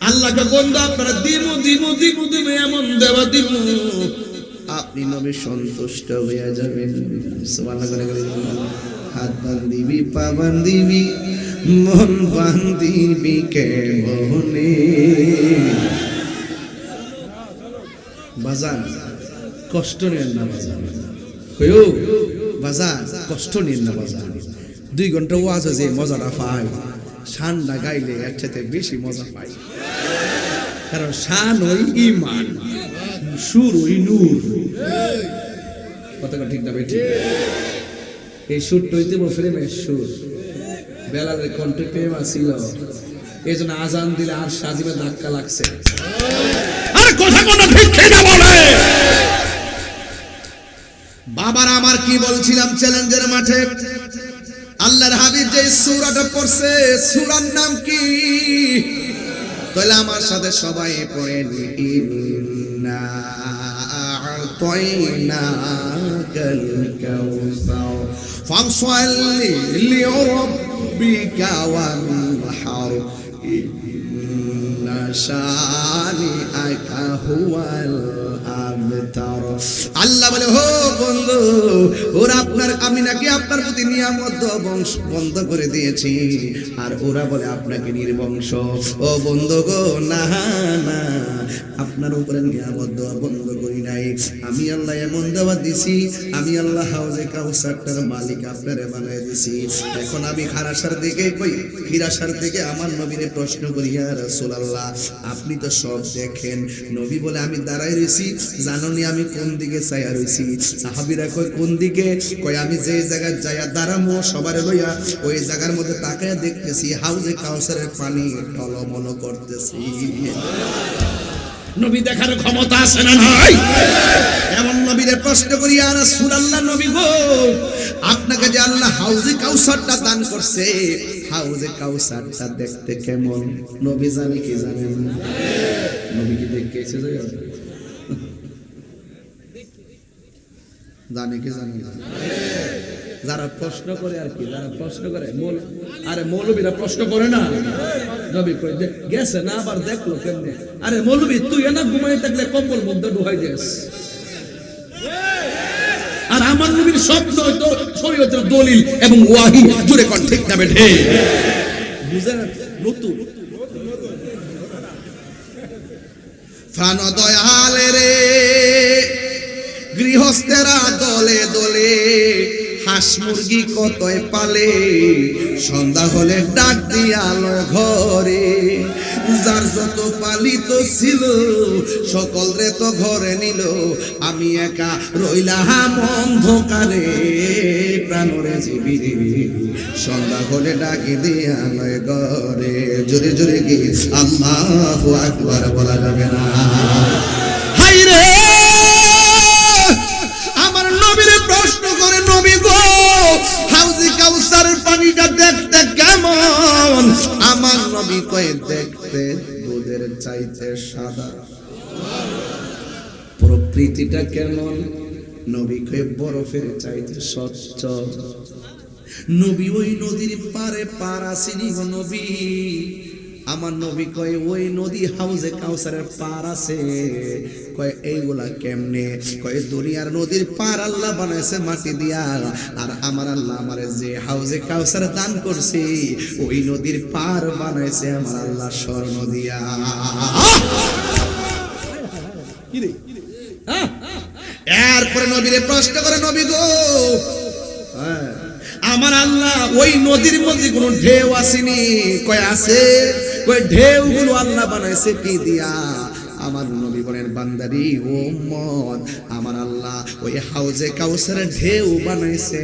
আল্লাহকে বন্ধু আপনারা দিমু দিমু দিমু দিমু এমন দেওয়া দিমু আপনি নবী সন্তুষ্ট হয়ে যাবেন। সুবহানাল্লাহ করে হাত বান্ধিবি পা বান্ধিবি মন বান্ধিবি কে মনে। বাজান কষ্ট নেন না বাজান, কইও বাজান কষ্ট নেন না বাজান। 2 ঘন্টা ওয়াজ যে মজাটা পাই, শানটা গাইলে এর চাইতে বেশি মজা পাই। কারণ শান ওই ঈমান, সুর ওই নূর। কথাটা ঠিক না বেটি? এই সুরটা হইতে প্রেমের সুর। বেলালের কণ্ঠে প্রেম ছিল, এই জন্য আজান দিলে আর সাজিবে ধাক্কা লাগছে। আর কথা কোন ঠিক না বলে। বাবার আমার কি বলছিলাম চ্যালেঞ্জের মাঠে, আল্লাহর হাবিব যে সূরাটা পড়ছে, সূরার নাম কি? তাহলে আমার সাথে সবাই পড়েন, ইন্না আ'তাইনাকাল কাউসার ফাসল্লি লিরাব্বিকা ওয়ানহার ইন্না শানিআকা হুয়াল আবতার। আল্লাহ বলে, হো বন্ধু, ওরা আপনার, আমি নাকি আপনার প্রতি নিয়ামত বন্ধ করে দিয়েছি, আর ওরা বলে আপনাকে নির্বংশ। ও বন্ধু গো, না না, আপনার উপরে নিয়ামত দেওয়া বন্ধ করি নাই। আমি আল্লাহ এমন দেওয়া দিছি, আমি আল্লাহ হাউজে কাউসারটার মালিক আপনারে বানাই দিছি। এখন আমি খারাসার দিকে ফিরাসার দিকে আমার নবীরে প্রশ্ন করি, ইয়া রাসূলুল্লাহ, আপনি তো সব দেখেন। নবী বলে, আমি দাঁড়াই রয়েছি, জানোনি আমি কোন দিকে চাইয়া রয়েছি? সাহাবীরা কয়, কোন দিকে? কয়, আমি যে জায়গায় যাইয়া দাঁড়ামো সবারে লইয়া, ওই জায়গার মধ্যে তাকায়া দেখতেছি হাউজে কাউসারের পানি টলমল করতেছি। নবী দেখার ক্ষমতা আছে না নাই? এমন নবীরে প্রশ্ন করি, ইয়া রাসূলুল্লাহ, নবী গো, আপনাকে যে আল্লাহ হাউজে কাউসারটা দান করছে, হাউজে কাউসারটা দেখতে কেমন? নবী জানে কি জানেন? নবী কি দেখে এসে যায়? জানে কি জানে না? যারা প্রশ্ন করে আর কি, যারা প্রশ্ন করে, আরে মৌলবীরা প্রশ্ন করে না, নবী কই গেছে না, আবার দেখলো কেমনে? আরে মৌলবী, তুই না ঘুমাই থাকলে কম্বল মধ্যে ঢুকাই দিস, আর আমার নবীর শব্দ তো শরীয়তের দলিল এবং ওয়াহি, জোরে কোন ঠিক না বেঠে? বুঝেন? নতুন প্রাণ দয়ালে রে, গৃহস্থেরা দলে দলে হাঁস মুরগি কতই পালে, সন্ধ্যা হলে ডাক দিয়ালো ঘরে, যার যত পালিত ছিল সকল রে তো ঘরে নিল, আমি একা রইলাম অন্ধকারে, প্রাণরে জীবিরে সন্ধ্যা হলে ডাকি দিয়ালো ঘরে। জোরে জোরে কি আল্লাহু আকবার বলা যাবে না? হাই রে, আমার নবীরে প্রশ্ন করে, নবী গো, হাউজে কাউসারের পানিটা দেখতে কেমন? আমার নবী কয়ে, দেখতে দুধের চাইতে সাদা। প্রকৃতিটা কেমন? নবী কয়ে, বরফের চাইতে স্বচ্ছ। নবী ওই নদীর পারে পারাসিনি গো নবী। আমার নবী কয়, ওই নদী হাউজে কাউসারের পার আছে। কয়, এইগুলা কেমনে? কয়, দুনিয়ার নদীর পার আল্লাহ বানাইছে মাটি দিয়া, আর আমার আল্লাহ আমারে যে হাউজে কাউসার দান করছে, ওই নদীর পার বানাইছে আমার আল্লাহ স্বর্ণ দিয়া। এরপরে নবীরে প্রশ্ন করে, নবী গো, আমার আল্লাহ ওই নদীর মধ্যে কোনো ঢেউ আসেনি? কয়, আছে। কয়, ঢেউ গুলো আল্লাহ বানাইছে কি দিয়া? আমার নবী বলেন, বান্দারি ও উম্মত, আমার আল্লাহ ওই হাউজে কাউসারের ঢেউ বানাইছে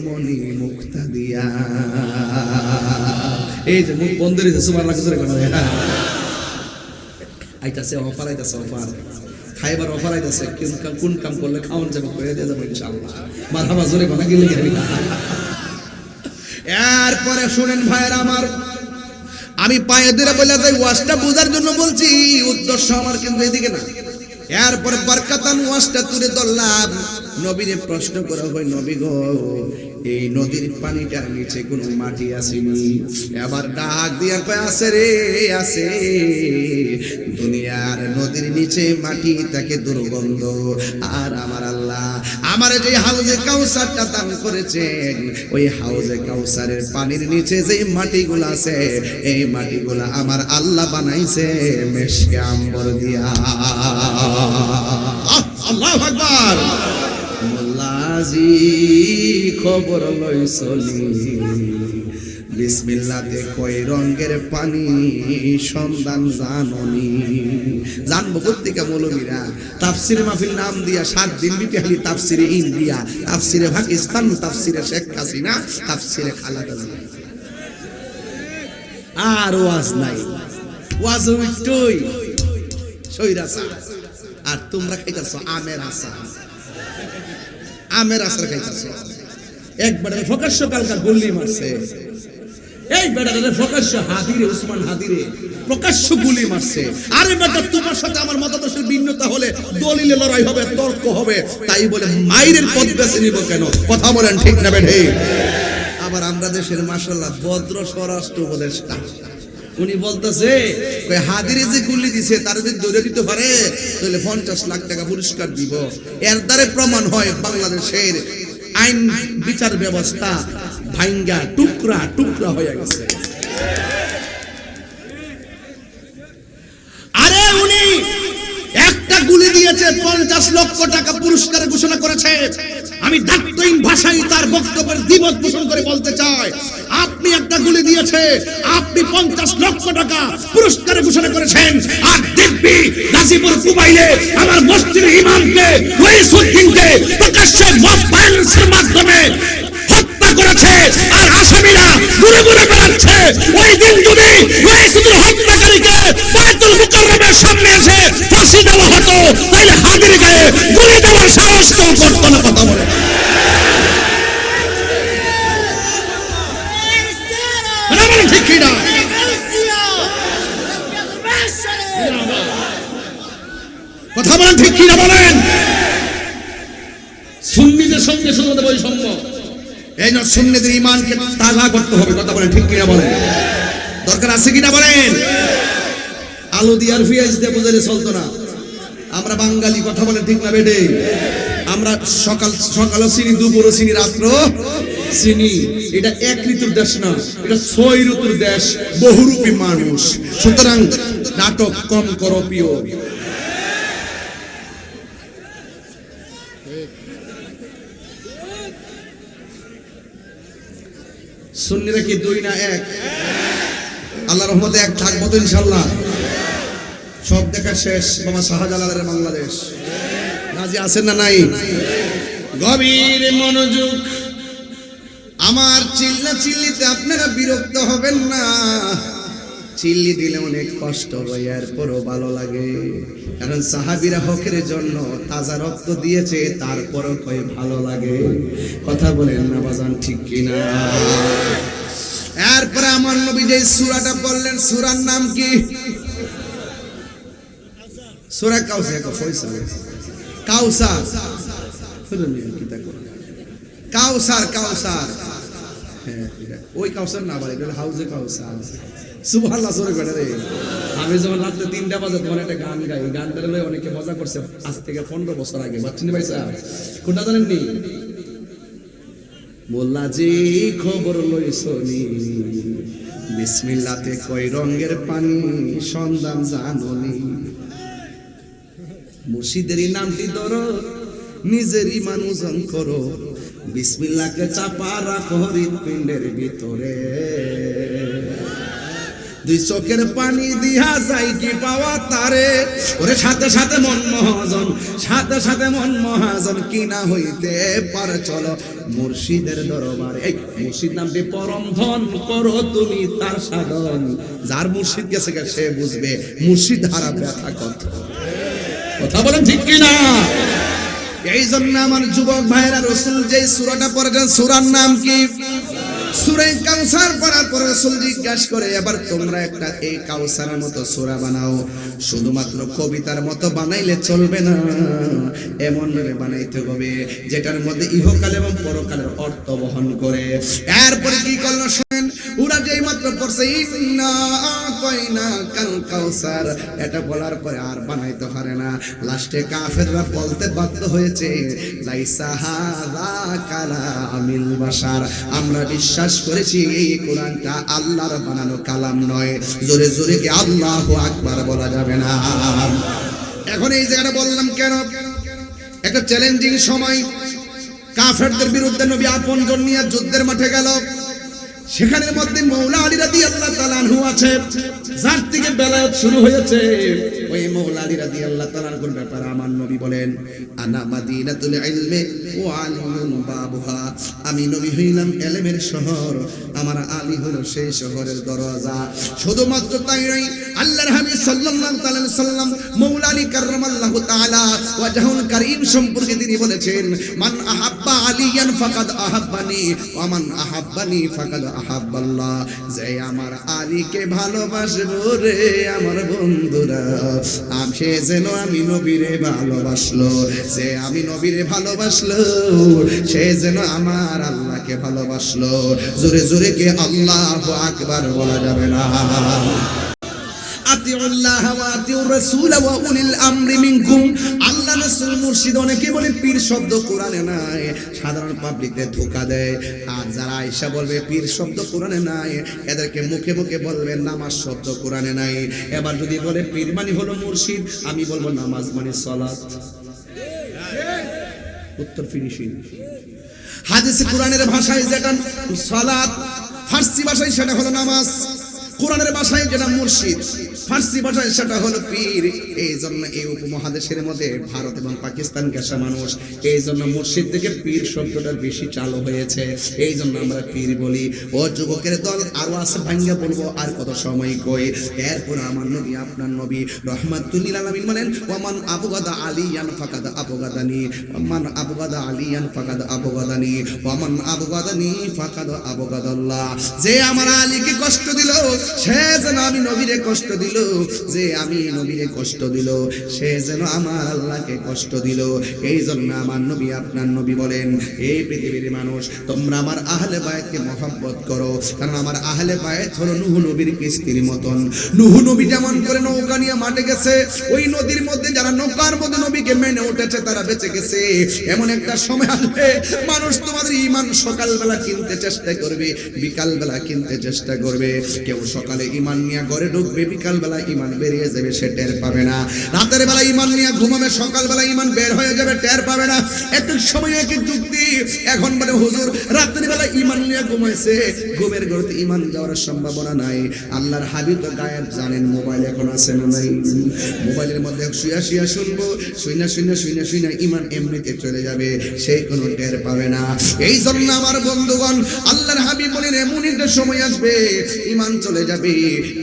মনি মুক্তা দিয়া। এই যে মুখ বন্ধ রয়েছে, সুবহানাল্লাহ করে কোন আইতাছে অফার, আইতাছে অফার, খাইবার অফার আইতাছে। কোন কাম করলে খাওয়ান যাবে করে দিয়ে যাবো ইনশাআল্লাহ। মারহাবা জোরে কোন গেলে গেবি। এরপরে শুনেন ভাইয়ের আমার, আমি পায়ে ধরে বলে যাই, ওয়াজটা বোঝার জন্য বলছি, উদ্দেশ্য আমার কিন্তু এদিকে না। এরপরে বরকাতান ওয়াজটা তুলে ধরলাম। নবীরে প্রশ্ন করা হয়, নবী গো, এই নদীর পানিটার নিচে কোনো মাটি আসেনি? এবার ডাক দিয়া কয়, আছে রে, আছে। দুনিয়ার নদীর নিচে মাটি থাকে দুর্গন্ধ, আর আমার আল্লাহ আমার যে হাউজে কাউসারটা দান করেছেন, ওই হাউজে কাউসারের পানির নিচে যে মাটিগুলো আছে, এই মাটিগুলো আমার আল্লাহ বানাইছে মেশকে আম্বর দিয়া। আল্লাহু আকবার। মোল্লাজি খবর লই চলি, বিসমিল্লাতে কয় রঙের পানি সন্ধান জাননি। জানবো কোত্থেকে মৌলবীরা? তাফসিরে মাহফিল নাম দিয়া 7 দিন বিপি খালি তাফসিরে ইন্ডিয়া, তাফসিরে পাকিস্তান, তাফসিরে শেখ হাসিনা, তাফসিরে খালেদা জিয়া, আর ওয়াজ নাই। ওয়াজ উইটই সৈরাসা। আর তোমরা খাইতাছো আমের আচার, আমের আচার খাইতাছো। একবারে প্রকাশ্য কালকা গুল্লি মারছে, এই বেটারে প্রকাশ্য হাদিরে উসমান হাদিরে প্রকাশ্য গুলি মারছে। আরে বেটা তোমার সাথে আমার মতাদর্শের ভিন্নতা হলে দলিলে লড়াই হবে, তর্ক হবে, তাই বলে মাইরের পথ বেছে নিব কেন? কথা বলেন ঠিক না বেঠে? আবার আমরা দেশের মাশাআল্লাহ ভদ্র স্বরাষ্ট্র উপদেষ্টা, উনি বলতেছে হাদিরে যে গুলি দিছে তার যদি ধরে দিতে পারে তাহলে 50 লাখ টাকা পুরস্কার দিব। এর দ্বারা প্রমাণ হয় বাংলাদেশের আইন বিচার ব্যবস্থা ভাঙ্গা টুকরা টুকরা হয়ে গেছে। আরে উনি একটা গুলি দিয়েছে 50 লক্ষ টাকা পুরস্কার ঘোষণা করেছে। আমি দায়িত্বহীন ভাষায় তার বক্তব্যের দ্বিমত পোষণ করে বলতে চাই, আপনি একটা গুলি দিয়েছে, আপনি 50 লক্ষ টাকা পুরস্কার ঘোষণা করেছেন, আর দেখবি গাজীপুর কুবাইলে আমার মসজিদের ইমামকে ওয়াইসুদ্দিনকে প্রকাশ্যে মব ভায়োলেন্সের মাধ্যমে হত্যা করেছে, আর আসামিরা ঘুরে ঘুরে বেড়াচ্ছে। ওই দিন যদি ওয়াইসুদ্দিন হত্যাকারীকে বাইতুল মুকাররমের সামনে এসে ফাঁসি দেওয়া হতো তাহলে হাদির গায়ে গুলি দেওয়ার সাহস কেউ করতো না। কথা বলে ঠিক কিনা? কথা বলেন ঠিক কিনা বলেন? সুন্নিদের সঙ্গে শুধু বৈষম্য, এই না সুন্নিদের ঈমানকে তাজা করতে হবে। কথা বলেন ঠিক কিনা বলেন? দরকার আছে কিনা বলেন? আলু দিয়ে আর পেঁয়াজ দিয়ে বুঝালে চলতো না। আমরা বাঙালি, কথা বলেন ঠিক না বেটে? আমরা সকাল চিনি, দুপুরও চিনি, রাত্র চিনি। এটা এক ঋতুর দেশ না, এটা 6 ঋতুর দেশ, বহুরূপী মানুষ। সুতরাং নাটক কম করো প্রিয়। সুন্নিরা কি 2 না 1? আল্লাহর রহমতে 1 থাকবো তো ইনশাআল্লাহ। সব দেখা শেষ বাবা শাহজালালের বাংলাদেশ। রাজি আছেন না নাই? গভীর মনোযোগ। আমার চিল্লিতে আপনারা বিরক্ত হবেন না। চিল্লি দিলে অনেক কষ্ট হয়, এরপরও ভালো লাগে, কারণ সাহাবীরা হকের জন্য তাজা রক্ত দিয়েছে, তারপরও কয় ভালো লাগে। কথা বলেন না বাজান ঠিক কিনা? এরপরে আমার নবী যে সূরাটা বললেন, সূরার নাম কি? সূরা কাউসার। কাউসার, কাউসার, কাউসার। হ্যাঁ, ওই কাউসার না বলে, এটা হাউজে কাউসার। সুবহানাল্লাহ সরে গড়ে রে। আমি যখন রাতে 3টা বাজে তখন একটা গান গাই, গানটা লয়ে অনেকে মজা করছে আজ থেকে 15 বছর আগে। বাচ্চিনি ভাই স্যার কোনটা জানেন নি? মোল্লা জি খবর লইছনি, বিসমিল্লাতে কয় রঙের পানি সন্ধান জাননি। মুর্শিদেরই নামটি ধরো, নিজের ঈমান ওজন করো, বিসমিল্লাহকে চাপা রাখো হৃৎপিণ্ডের ভিতরে। 2 চোখের পানি দিয়া যাই কি পাওয়া তারে, ওরে সাথে সাথে মন মহাজন, সাথে সাথে মন মহাজন, কি না হইতে পারে চলো মুর্শিদের দরবারে। এই মুর্শিদ নামটি পরম ধন, করো তুমি তার সাধন। যার মুর্শিদ গেছে সে বুঝবে মুর্শিদ হারা ব্যথা কত। কথা বলেন ঠিক কিনা? এই জন্য আমার যুবক ভাইরা, রাসূল যে সূরাটা পড়েছেন সূরার নাম কি? সূরা কাউসার পড়ার পর রাসূল জিজ্ঞাসা করে, এবার তোমরা একটা এই কাউসারের মতো সূরা বানাও। শুধুমাত্র কবিতার মতো বানাইলে চলবে না, এমন ভাবে বানাইতে হবে যেটার মধ্যে ইহকাল এবং পরকালের অর্থ বহন করে। এরপরে কি করলো শুনেন, ওরা যেই মাত্র পড়ছে ইন্না আতাইনা কাল কাউসার, এটা বলার পরে আর বানাইতে পারে না। লাস্টে কাফেররা বলতে বাধ্য হয়েছে, লাইসা হাযা কালামিল বাশার, আমরা বিশ্বাস করেছি এই কোরআনটা আল্লাহর বানানো কালাম নয়। জোরে জোরে কি আল্লাহু আকবার বলা যাবে না? এখন এই জায়গাটা বললাম কেন? একটা চ্যালেঞ্জিং সময়, কাফেরদের বিরুদ্ধে নবী আপনজন নিয়ে যুদ্ধের মাঠে গেল। সেখানের মধ্যে মৌলা আলী রাদিয়াল্লাহু তাআলা আনহু আছে, যার থেকে বেলায়েত শুরু হয়েছে। ওই মৌলা আলী রাদিয়াল্লাহু তাআলা আনহুর ব্যাপারে আমার নবী বলেন, আনা মাদিনাতুল ইলমি ওয়া আলিমুন বাবুহা, আমি নবী হইলাম এলেমের শহর, আমার আলী হলো সেই শহরের দরজা। শুধুমাত্র তাই নয়, আল্লাহর হাবিব সাল্লাল্লাহু আলাইহি ওয়াসাল্লাম মওলা আলী কাররামাল্লাহু তাআলা ওয়াজহুল কারীম সম্পর্কে তিনি বলেছেন, মান আহাব্বা আলিয়ান ফাকাদ আহাব্বানি ওয়া মান আহাব্বানি ফাকাদ আহাব্বাল্লাহ। যে আমার আলীকে ভালোবাসবো রে আমার বন্ধুরা, সে যেন আমি নবীরে ভালোবাসলো। যে আমি নবীরে ভালোবাসলো, সে যেন আমার আল্লাহকে ভালোবাসলো। জোরে জোরে কে আল্লাহু আকবার বলা যাবে না? আতিউল্লাহ ওয়া আতিউর রাসূল ওয়া উলিল আমরি মিনকুম। আল্লাহ রাসূল মুর্শিদ অনেকে বলে পীর শব্দ কোরআনে নাই, সাধারণ পাবলিকদের ধোঁকা দেয়। আর যারা আয়েশা বলবে পীর শব্দ কোরআনে নাই, এদেরকে মুখে মুখে বলবেন নামাজ শব্দ কোরআনে নাই। এবার যদি বলে পীর মানে হলো মুর্শিদ, আমি বলবো নামাজ মানে সালাত। উত্তর ফিনিশিং। হাদিসে কোরআনের ভাষায় যেটা সালাত, ফার্সি ভাষায় সেটা হলো নামাজ। কোরআনের ভাষায় যেটা মুর্শিদ, ফার্সি ভাষায় সেটা হলো পীর। এই জন্য এই উপমহাদেশের মধ্যে ভারত এবং পাকিস্তান ঘেঁষা মানুষ, এই জন্য মুর্শিদ থেকে পীর শব্দটা বেশি চালু হয়েছে। এই জন্য আমরা পীর বলি। ও যুবকের দল, আরো আছে ভাঙ্গা বলবো, আর কত সময় কই। এরপর আমার নবী আপনার নবী রাহমাতুল লিল আলামিন বলেন, ওয়ামান আবগাদা আলিয়ান ফাকাদ আবগাদানি, ওয়ামান আবগাদা আলিয়ান ফাকাদ আবগাদানি, ওয়ামান আবগাদানি ফাকাদ আবগাদাল্লাহ। যে আমার আলীকে কষ্ট দিল, সে যেন আমি নবীরে কষ্ট দিল। যে আমি নবীরে কষ্ট দিল, সে যেন আমার আল্লাহকে কষ্ট দিল। এই জন্য আমার নবী আপনার নবী বলেন, এই পৃথিবীর মানুষ তোমরা আমার আহলে বায়তকে মহব্বত করো, কারণ আমার আহলে বায়ত হলো নূহ নবীর কিস্তির মতন। নূহ নবী যেমন করে নৌকা নিয়ে মাঠে গেছে, ওই নদীর মধ্যে যারা নৌকার মধ্যে নবীকে মেনে উঠেছে তারা বেঁচে গেছে। এমন একটা সময় আসবে মানুষ তোমাদের ঈমান সকালবেলা কিনতে চেষ্টা করবে, বিকালবেলা কিনতে চেষ্টা করবে। কেউ সকালে ঈমান নিয়ে ঘরে ঢুকবে, বিকালবেলা ঈমান বেরিয়ে যাবে, সে টের পাবে না। রাতের বেলা ঈমান নিয়ে ঘুমাবে, সকালবেলা ঈমান বের হয়ে যাবে, টের পাবে না। এক এক সময় এক এক যুক্তি। এখন বলে হুজুর রাতের বেলা ঈমান নিয়ে ঘুমাইছে, ঘুমের ঘরে ঈমান যাওয়ার সম্ভাবনা নাই। আল্লাহর হাবিব তো গায়েব জানেন, মোবাইল এখন আছে না নাই? মোবাইলের মধ্যে শুয়া শুয়া শুনবো, শুইনা শুইনা শুইনা শুইনা ঈমান এমনিতে চলে যাবে, সেই কোনো টের পাবে না। এই জন্য আমার বন্ধুগণ, আল্লাহর হাবিব বলেন এমন একটা সময় আসবে ঈমান চলে যাবে।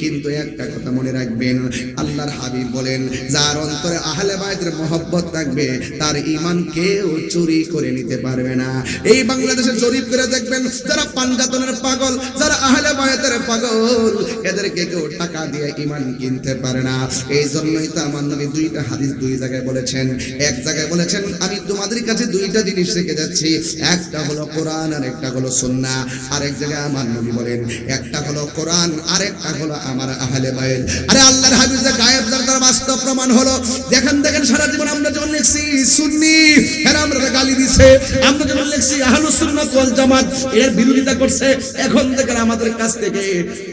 কিন্তু একটা কথা মনে রাখবেন, আল্লাহর হাবিব বলেন যার অন্তরে আহলে বায়তের মহব্বত থাকবে, তার ঈমান কেউ চুরি করে নিতে পারবে না। এই বাংলাদেশে জরিপ করে দেখবেন, যারা পাঞ্জাতনের পাগল, যারা আহলে বায়তের পাগল, এদেরকে কেউ টাকা দিয়ে ঈমান কিনতে পারে না। এই জন্যই তো আমার নবী দুইটা হাদিস দুই জায়গায় বলেছেন। এক জায়গায় বলেছেন আমি তোমাদের কাছে দুইটা জিনিস রেখে যাচ্ছি, একটা হলো কোরআন আর একটা হলো সুন্নাহ। আর এক জায়গায় আমার নবী বলেন একটা হলো কোরআন আর একটা হলো আমার আহলে বায়ত। আরে আল্লাহর হাবিব যে গায়েব তার বাস্তব প্রমাণ হলো। দেখেন দেখেন, সারা জীবন আমরা যখন লিখছি সুন্নি, এরা আমরা গালি দিছে। আমরা যখন লিখছি আহলুস সুন্নাত ওয়াল জামাত, এর বিরোধিতা করছে। এখন দেখেন আমাদের কাছ থেকে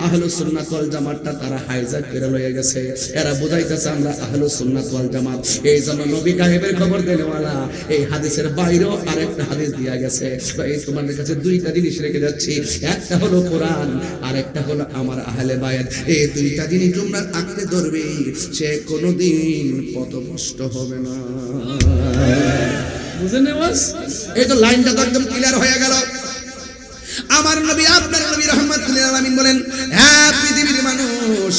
আহলুস সুন্নাত ওয়াল জামাতটা তারা হাইজ্যাক করে লয়ে গেছে। এরা বুঝাইতেছে আমরা আহলুস সুন্নাত ওয়াল জামাত। এই জন্য নবী গায়েবের খবর দেনেওয়ালা এই হাদিসের বাইরেও আরেকটা হাদিস দিয়া গেছে। এই তোমাদের কাছে দুইটা জিনিস রেখে যাচ্ছি, একটা হলো কোরআন আর একটা হলো আমার আহলে বায়ত। এই দুইটা জিনিস তোমরা আঁকড়ে ধরবে, সে কোনোদিন পথভ্রষ্ট হবে না। বুঝেন না বাস? এই তো লাইনটা তো একদম ক্লিয়ার হয়ে গেল। আমার নবী আপনার নবী রাহমাতুল লিল আলামিন বলেন, হ্যাঁ পৃথিবীর মানুষ,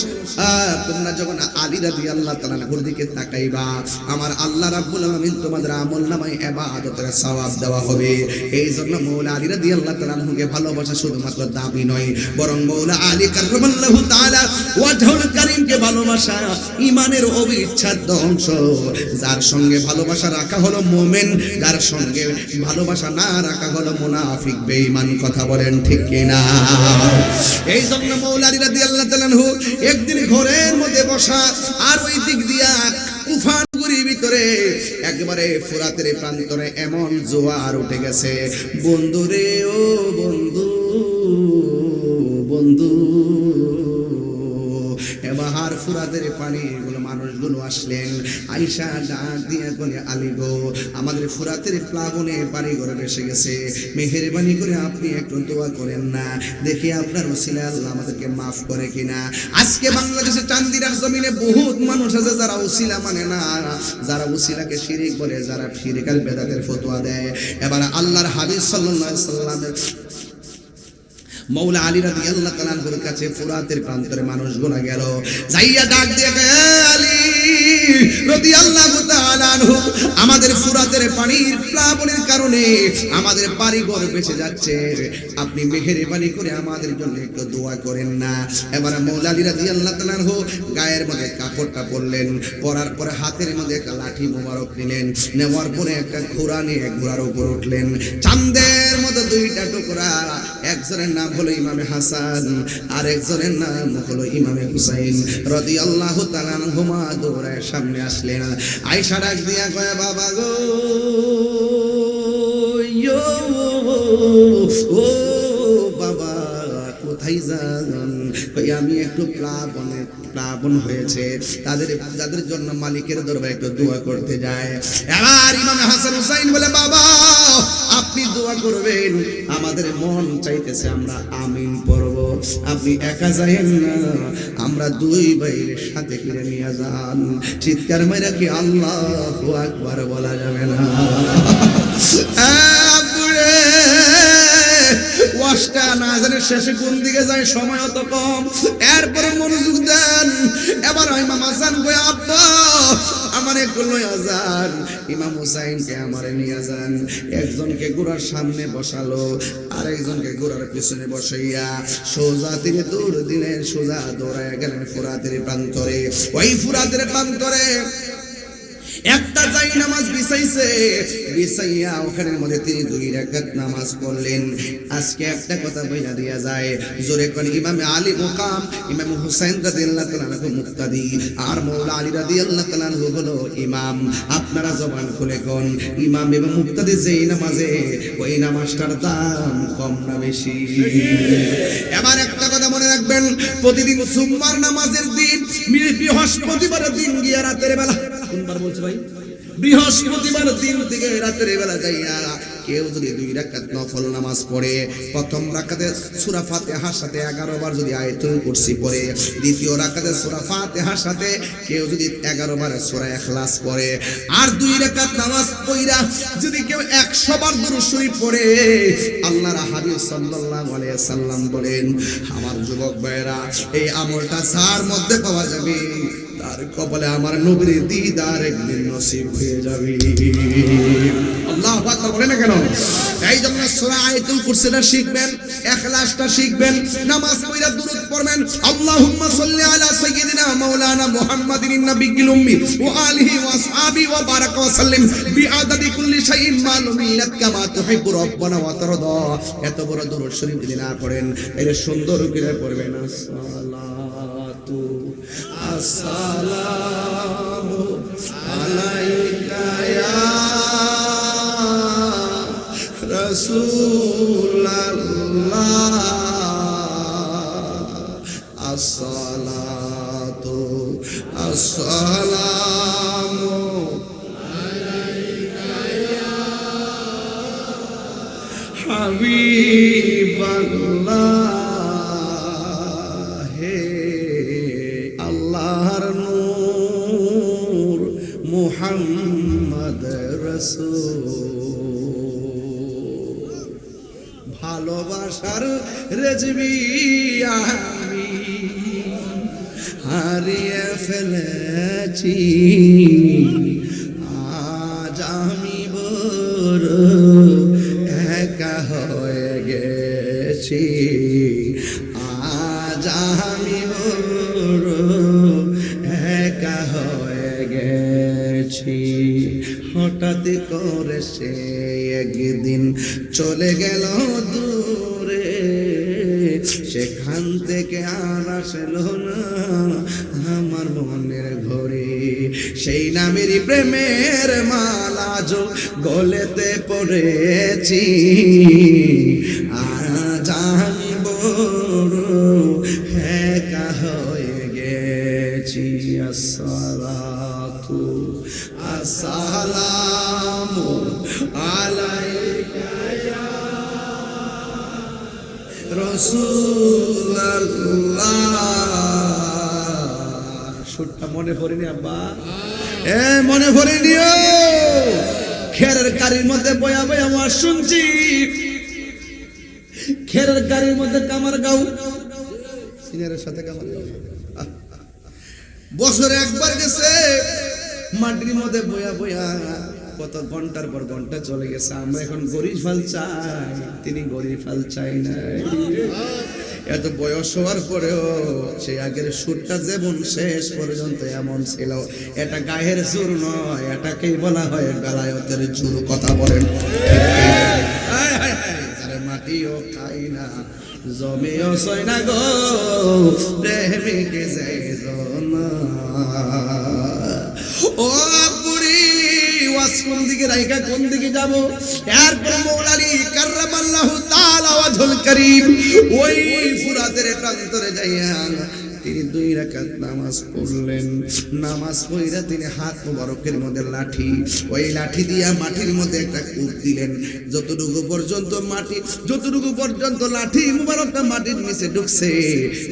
তোমরা যখন আলী রাদিয়াল্লাহু তাআলা আনহুর দিকে তাকাইবা, আমার আল্লাহ রাব্বুল আলামিন তোমাদের আমলনামায় ইবাদতের সওয়াব দেওয়া হবে। এই জন্য মাওলা আলী রাদিয়াল্লাহু তাআলা আনহুকে ভালোবাসা শুধুমাত্র দাবি নয়, বরং মাওলা আলী কাররামাল্লাহু তাআলা ওয়াজহুল কারীমকে ভালোবাসা ঈমানের অবিচ্ছেদ্য অংশ। যার সঙ্গে ভালোবাসা রাখা হলো মুমিন, যার সঙ্গে ভালোবাসা না রাখা হলো মুনাফিক বেঈমান। কথা বলেন ঠিক কিনা? এই জন্য মাওলা আলী রাদিয়াল্লাহু তাআলা আনহু একদিন ঘরের মধ্যে বসা, আর ওই দিক দিয়া কুফানগুরির ভিতরে একবারে ফুরাতের প্রান্তরে এমন জোয়ার উঠে গেছে। বন্ধু রে ও বন্ধু, বন্ধু, এবার ফুরাতের পানি গুলো মানুষগুলো মানুষগুলো আসলেন। আয়েশা ডাক দিয়ে বলে, আলী গো, আমাদের ফুরাতের প্লাবনে বাড়ি ঘর ভেসে গেছে, মেহেরবানি করে আপনি একটু দোয়া করেন না, দেখি আপনার ওসিলায় আল্লাহ আমাদেরকে মাফ করে কিনা। আজকে বাংলাদেশে চান্দিনার জমিনে বহুত মানুষ আছে যারা ওসিলা মানে না, যারা ওসিলাকে শিরিক বলে, যারা শিরিকার বেদাতের ফতোয়া দেয়। এবার আল্লাহর হাবিব সাল্লাল্লাহু আলাইহি সাল্লামের মৌলা আলী রাদিয়াল্লাহু তাআলা আনহুর কাছে ফুরাতের প্রান্তরে মানুষগুলো গেল, যাইয়া ডাক দিয়ে আলী রাদিয়াল্লাহু তাআলা আনহু, আমাদের ফুরাতের পানির প্লাবনের কারণে আমাদের বাড়িঘর ভেসে যাচ্ছে, আপনি মেহেরবানি করে আমাদের জন্য একটু দোয়া করেন না। এবার মৌলা আলী রাদিয়াল্লাহু তাআলা আনহু গায়ের মধ্যে কাপড়টা পরলেন, পরার পরে হাতের মধ্যে একটা লাঠি মোবারক নিলেন, নেওয়ার পরে একটা ঘোড়া নিয়ে ঘোড়ার উপর উঠলেন। চাঁদের মতো দুইটা টুকরা, একজনের নাম হলো ইমামে হাসান আর একজনের নাম হলো ইমামে হুসাইন রাদিয়াল্লাহু তাআলা আনহুমা দৌড়ায় সামনে আসলেন। আয়েশা ডাক দিয়া কয়, বাবা গো, ও বাবা কোথায় যান? কই আমি একটু প্লাবন হয়েছে, তাদের জন্য মালিকের দরবারে একটু দোয়া করতে যায়। এবার ইমাম হাসান হুসাইন বলে, বাবা আপনি দোয়া করবেন, আমাদের মন চাইতেছে আমরা আমিন পড়ব, আপনি একা যাইয়েন না, আমরা দুই ভাইয়ের সাথে করে নিয়ে যান। চিৎকার মেরে কি আল্লাহু আকবার বলা যাবে না? ওয়াজটা না জানে শেষে কোন দিকে যায়, সময় অত কম, এরপরে মনোযোগ দেন। এবার ইমাম হাসান কই, আব্বা আমার একটু লইয়া যান, ইমাম হুসাইনকে আমারে নিয়ে যান। একজনকে ঘোড়ার সামনে বসালো, আর একজনকে ঘোড়ার পিছনে বসাইয়া সোজা তিনি দূর দিলেন, সোজা দৌড়াইয়া গেলেন ফুরাতের প্রান্তরে। ওই ফুরাতের প্রান্তরে একটা যাই নামাজ বিছাইয়া ওখানের মধ্যে তিনি 2 রাকাত নামাজ পড়লেন। আজকে একটা কথা বইলা দিয়া যায়, জোরে কোন ইমামে আলী মুকাম, ইমাম হুসাইন রাদিয়াল্লাহু তাআলা আনহু মুক্তাদি, আর মৌলা আলী রাদিয়াল্লাহু তাআলা আনহু হলো ইমাম। আপনারা জবান খুলে কোন, ইমাম এবং মুক্তাদি যেই নামাজে, ওই নামাজটার দাম কম না বেশি? এবার একটা কথা মনে রাখবেন, প্রতিদিন জুম্মার নামাজের দিন, বৃহস্পতিবারের দিন গিয়া রাতের বেলা, কোনবার বলছে ভাই, বৃহস্পতিবার দিন থেকে রাতের বেলা যাইয়া কেউ যদি 2 রাকাত নফল নামাজ পড়ে, প্রথম রাকাতে সূরা ফাতিহার সাথে 11 বার যদি আয়াতুল কুরসি পড়ে, দ্বিতীয় রাকাতে সূরা ফাতিহার সাথে কেউ যদি 11 বার সূরা ইখলাস পড়ে, আর 2 রাকাত নামাজ পড়া যদি কেউ 100 বার দুরূদ শরীফ পড়ে, আল্লাহর হাবিব সাল্লাল্লাহু আলাইহি সাল্লাম বলেন, আমার যুবক ভাইরা, এই আমলটা যার মধ্যে পাওয়া যাবে, তার কপালে আমার নবীর দিদার একদিন নসিব হয়ে যাবে। আল্লাহু আকবার বলেন না কেন? এই জন্য সূরা আয়াতুল কুরসিটা শিখবেন, ইখলাসটা শিখবেন, নামাজ পড়া দুরূদ পড়বেন, আল্লাহুম্মা সাল্লি আলা সাইয়্যিদিনা মাওলানা মুহাম্মাদিন নাবিয়্যিল উম্মি ওয়া আলিহি ওয়া আসহাবি ওয়া বারাকা ওয়া সাল্লিম বিআদাদি কুল্লি শাইইন মালুমিল্লাত কামা তুহিব্বু রাব্বানা ওয়া তারদা। এত বড় দুরূদ শরীফ যদি না পড়েন, তাহলে সুন্দর করে পড়বেন, আসসালাতু আসসালামু আলাইকা ইয়া রাসূলুল্লাহ, আসসালাতু আসসালামু আলাইকা ইয়া হাবিবাল্লাহ। মুহাম্মদ রাসূল, ভালোবাসার রেজবি আমি হারিয়ে ফেলেছি, আজ আমি বড় একা হয়ে গেছি, আজ আমি বড় একা হয়ে গেছি। হঠাৎ করে সে একদিন চলে গেল দূরে, সেখান থেকে আর আসলো না আমার মনের ঘরে। সেই নামেরই প্রেমের মালা যো গলেতে পড়েছি, আজ আমি বড় একা হয়ে গেছি। আসসালাম রাসূলুল্লাহ। সুরটা মনে পড়েনি আব্বা? মনে পড়েনিও? খেরের গাড়ির মধ্যে বয়া বয়া আমার শুনছি, খেরের গাড়ির মধ্যে কামার গাও, সিনিয়রের সাথে কামার গাও। বছরে একবার গেছে, মাটির মধ্যে বয়া বয়া কত ঘন্টার পর ঘন্টা চলে গেছে। আমরা এখন গরিব ফাল চাই, তিনি গরিব ফাল চাই নাই। এত বয়স হওয়ার পরেও সেই আগের সুরটা যেমন শেষ পর্যন্ত এমন ছিল। এটা গায়ের জোর নয়, এটাকেই বলা হয় গালায়তের জোর। কথা বলেন। মাটিও খাই না, জমিও সই না গো, প্রেমিকে যাই না। ও বুড়ি, ওয়াজ কোন দিকে রাইখা কোন দিকে যাব? এরপর মওলা আলী কাররামাল্লাহু তাআলা ওয়াজহুল কারীম ওই ফুরাতের প্রান্তরে যাইয়া তিনি 2 রাকাত নামাজ পড়লেন। নামাজ পড়া তিনি হাত মোবারকের মধ্যে লাঠি, ওই লাঠি দিয়া মাটির মধ্যে একটা কূপ দিলেন। যতটুকু পর্যন্ত লাঠি মোবারকটা মাটির নিচে ঢুকছে,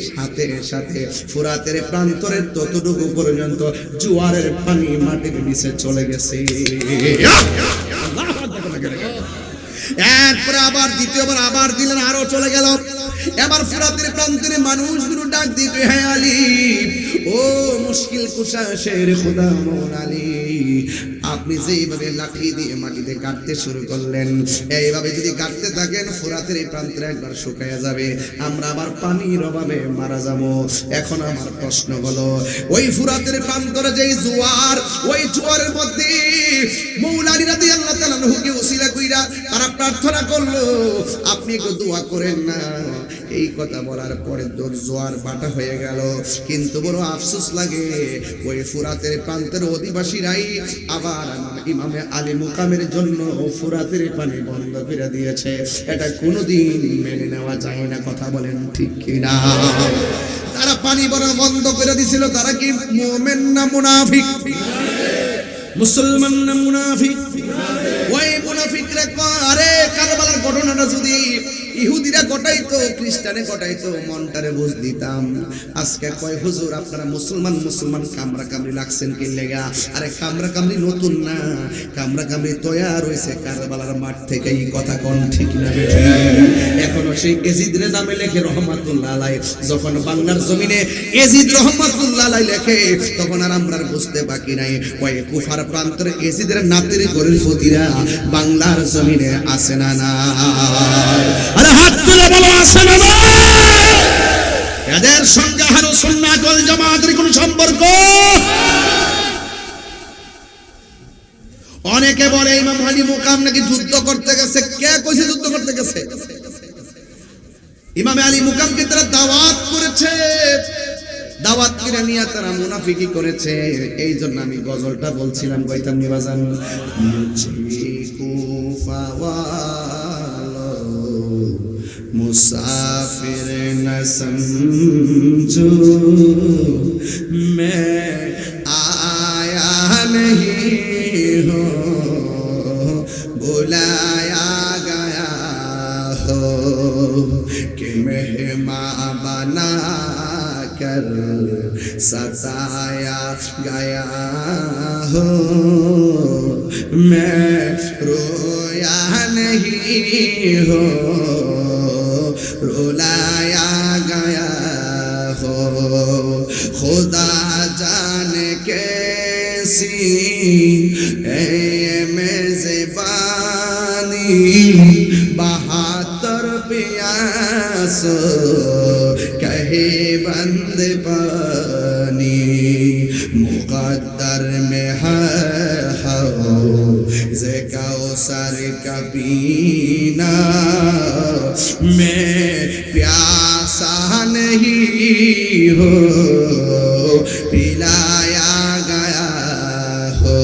সাথে সাথে ফুরাতের প্রান্তরে ততটুকু পর্যন্ত জোয়ারের পানি মাটির নিচে চলে গেছে। এরপর আবার দ্বিতীয়বার আবার দিলেন, আরো চলে গেল। এবার ফুরাতের প্রান্তরে মানুষগুলো ডাক দিতে, হে আলী, ও মুশকিল কুশা শের খোদা মওলা আলী, আপনি যেইভাবে লাঠি দিয়ে মাটিতে কাটতে শুরু করলেন, এইভাবে যদি কাটতে থাকেন ফুরাতের এই প্রান্তরে একবার শুকায়া যাবে, আমরা আবার পানির অভাবে মারা যাব। এখন আমার প্রশ্ন হলো, ওই ফুরাতের প্রান্তরে যেই জোয়ার, ওই জোয়ারের মধ্যে মওলা আলী রাদিয়াল্লাহু তাআলা আনহুকে ওসিলা কইরা তারা প্রার্থনা করলো, আপনি একটু দোয়া করেন না। এই কথা বলার পরে জোয়ার বাটা হয়ে গেল। কিন্তু বড় আফসোস লাগে, ওই ফুরাতের প্রান্তের অধিবাসীরাই আবার ইমামে আলী মুকামের জন্য ফুরাতের পানি বন্ধ করে দিয়েছে। এটা কোনোদিন মেনে নেওয়া যায় না। কথা বলেন ঠিক কিনা? তারা পানি বন্ধ করে দিয়েছিল, তারা কি মুমিন না মুনাফিক? মুসলমান না মুনাফিক? ওই মুনাফিকরা আরে কারবালার ঘটনাটা যদি ইহুদিরা ঘটাইতো, খ্রিস্টানে ঘটাইতো, মনটারে বুঝ দিতাম। আজকে কয় হুজুর আপনারা মুসলমান কামরা কামড়ি লাগছেন কি লেগা? আরে কামরা কামড়ি নতুন না, কামরা কামড়ি তৈয়ার হয়েছে কারবালার মাঠ থেকে। এই কথা কোন ঠিক না বেঠি? এখনো সেই এজিদের নামে লেখে রহমাতুল্লাহ আলাইহি। যখন বাংলার জমিনে এজিদ রহমাতুল্লাহ আলাইহি লেখে, তখন আর আমরা বুঝতে বাকি নাই ওই কুফার প্রান্তরে এজিদের নাতির গরিব ফতিরা বাংলার জমিনে আছে না না? আরে হাত তুলে বলো আছে না না? এদের সঙ্গে আহলুস সুন্নাত ওয়াল জামাতের কোন সম্পর্ক? অনেকে বলে ইমাম আলী মুকাম নাকি যুদ্ধ করতে গেছে। কে কইছে যুদ্ধ করতে গেছে? ইমাম আলী মুকামকে তারা দাওয়াত করেছে, দাওয়াত করে নিয়ে তারা মুনাফিকি করেছে। এই জন্য আমি গজলটা বলছিলাম, কইতাম নিবাজান, মুঝে কুফা ওয়ালো মুসাফির ন সমঝো, मैं आया नहीं हूँ बुलाया गया हो, कि मेहमान बना कर सताया गया हो, मैं रोया नहीं हो रुलाया गया हो, खुदा जाने कैसी है मेज़बानी, बहातर प्यास कहे बंद पानी, मुक़द्दर में है हौज़ कौसर का पीना, मैं प्यासा नहीं हो पिलाया गया हो,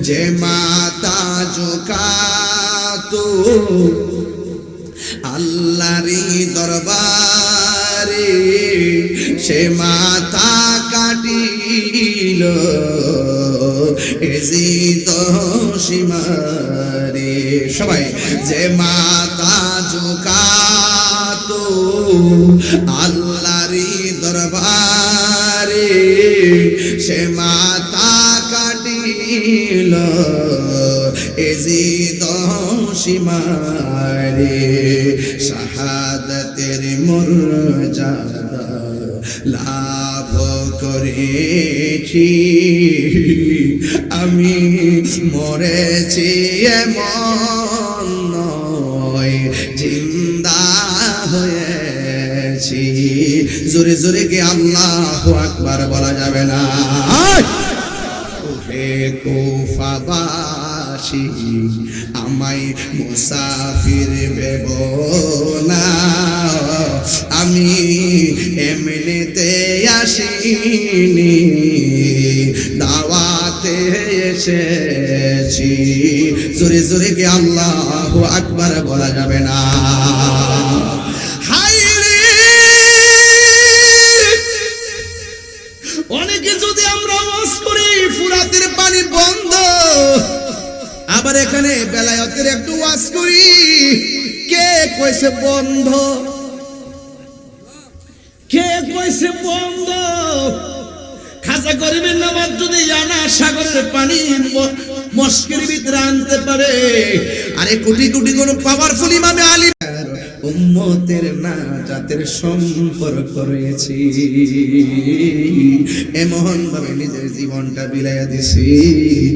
जे माता झुका तो আল্লাহরি দরবারে সে মাথা কাটিল এজিদ সীমারে। সবাই যে মাথা ঝুকাতো আল্লাহরি দরবারে সে মাথা কাটিল এজিদ সীমারে শাহাদাতের মর্যাদা লাভ করেছি আমি মরেছি এমন নয় জিন্দা হয়েছি জোরে জোরে কি আল্লাহু আকবার বলা যাবে না হে কুফাবাসী আমায় মুসাফির ভেবো না আমি এমনিতে আসিনি দাওয়াতে এসেছি জোরে জোরে কি আল্লাহু আকবার বলা যাবে না অনেকে যদি আমরা ওয়াজ করি ফুরাতের পানি বন্ধ আবার এখানে বেলায়েতের একটু ওয়াজ করি কে কইছে বন্ধ কে কইছে বন্ধ খাজা গরিবের নামাজ যদি জানা সাগরের পানি মস্কের ভিতরে আনতে পারে আরে কোটি কোটি কোন পাওয়ারফুল ইমামে আলী উম্মতের নাজাতের সম্পর্ক রয়েছে এমন ভাবে নিজের জীবনটা বিলাইয়া দিছি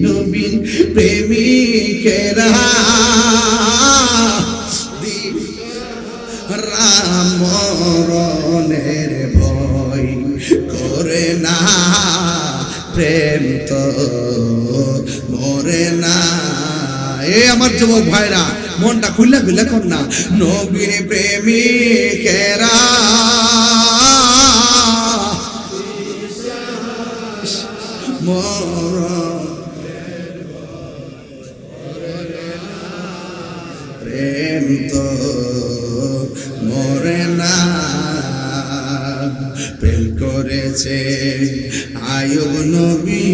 নবীর প্রেমিকেরা মরণের ভয় করে না প্রেম তো মরে না এ আমার যুবক ভাইরা মনটা খুললে খুললে কর না নবীর প্রেমিকেরা প্রেম তো মরে না প্রেম করেছে আয়ুব নবী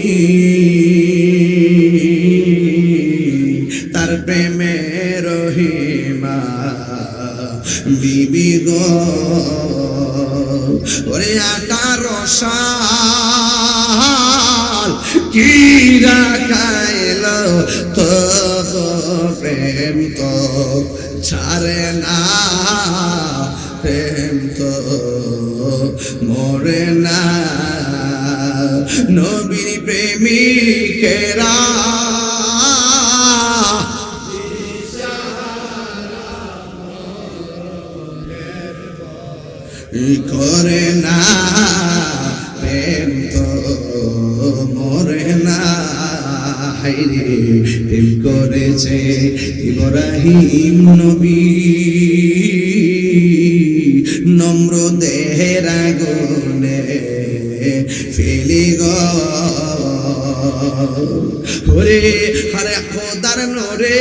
তার প্রেমে রহিমা বিবি গো ওরে 18 সাল কি রাখাইল তো প্রেম তো ছাড়ে না প্রেম তো মরে না নবীর প্রেমিকেরা করে না প্রেম তো মরে না হাইরে প্রেম করেছে ইব্রাহিম নবী নমরুদের আগুনে ফেলে গো ওরে আরে খোদার নরে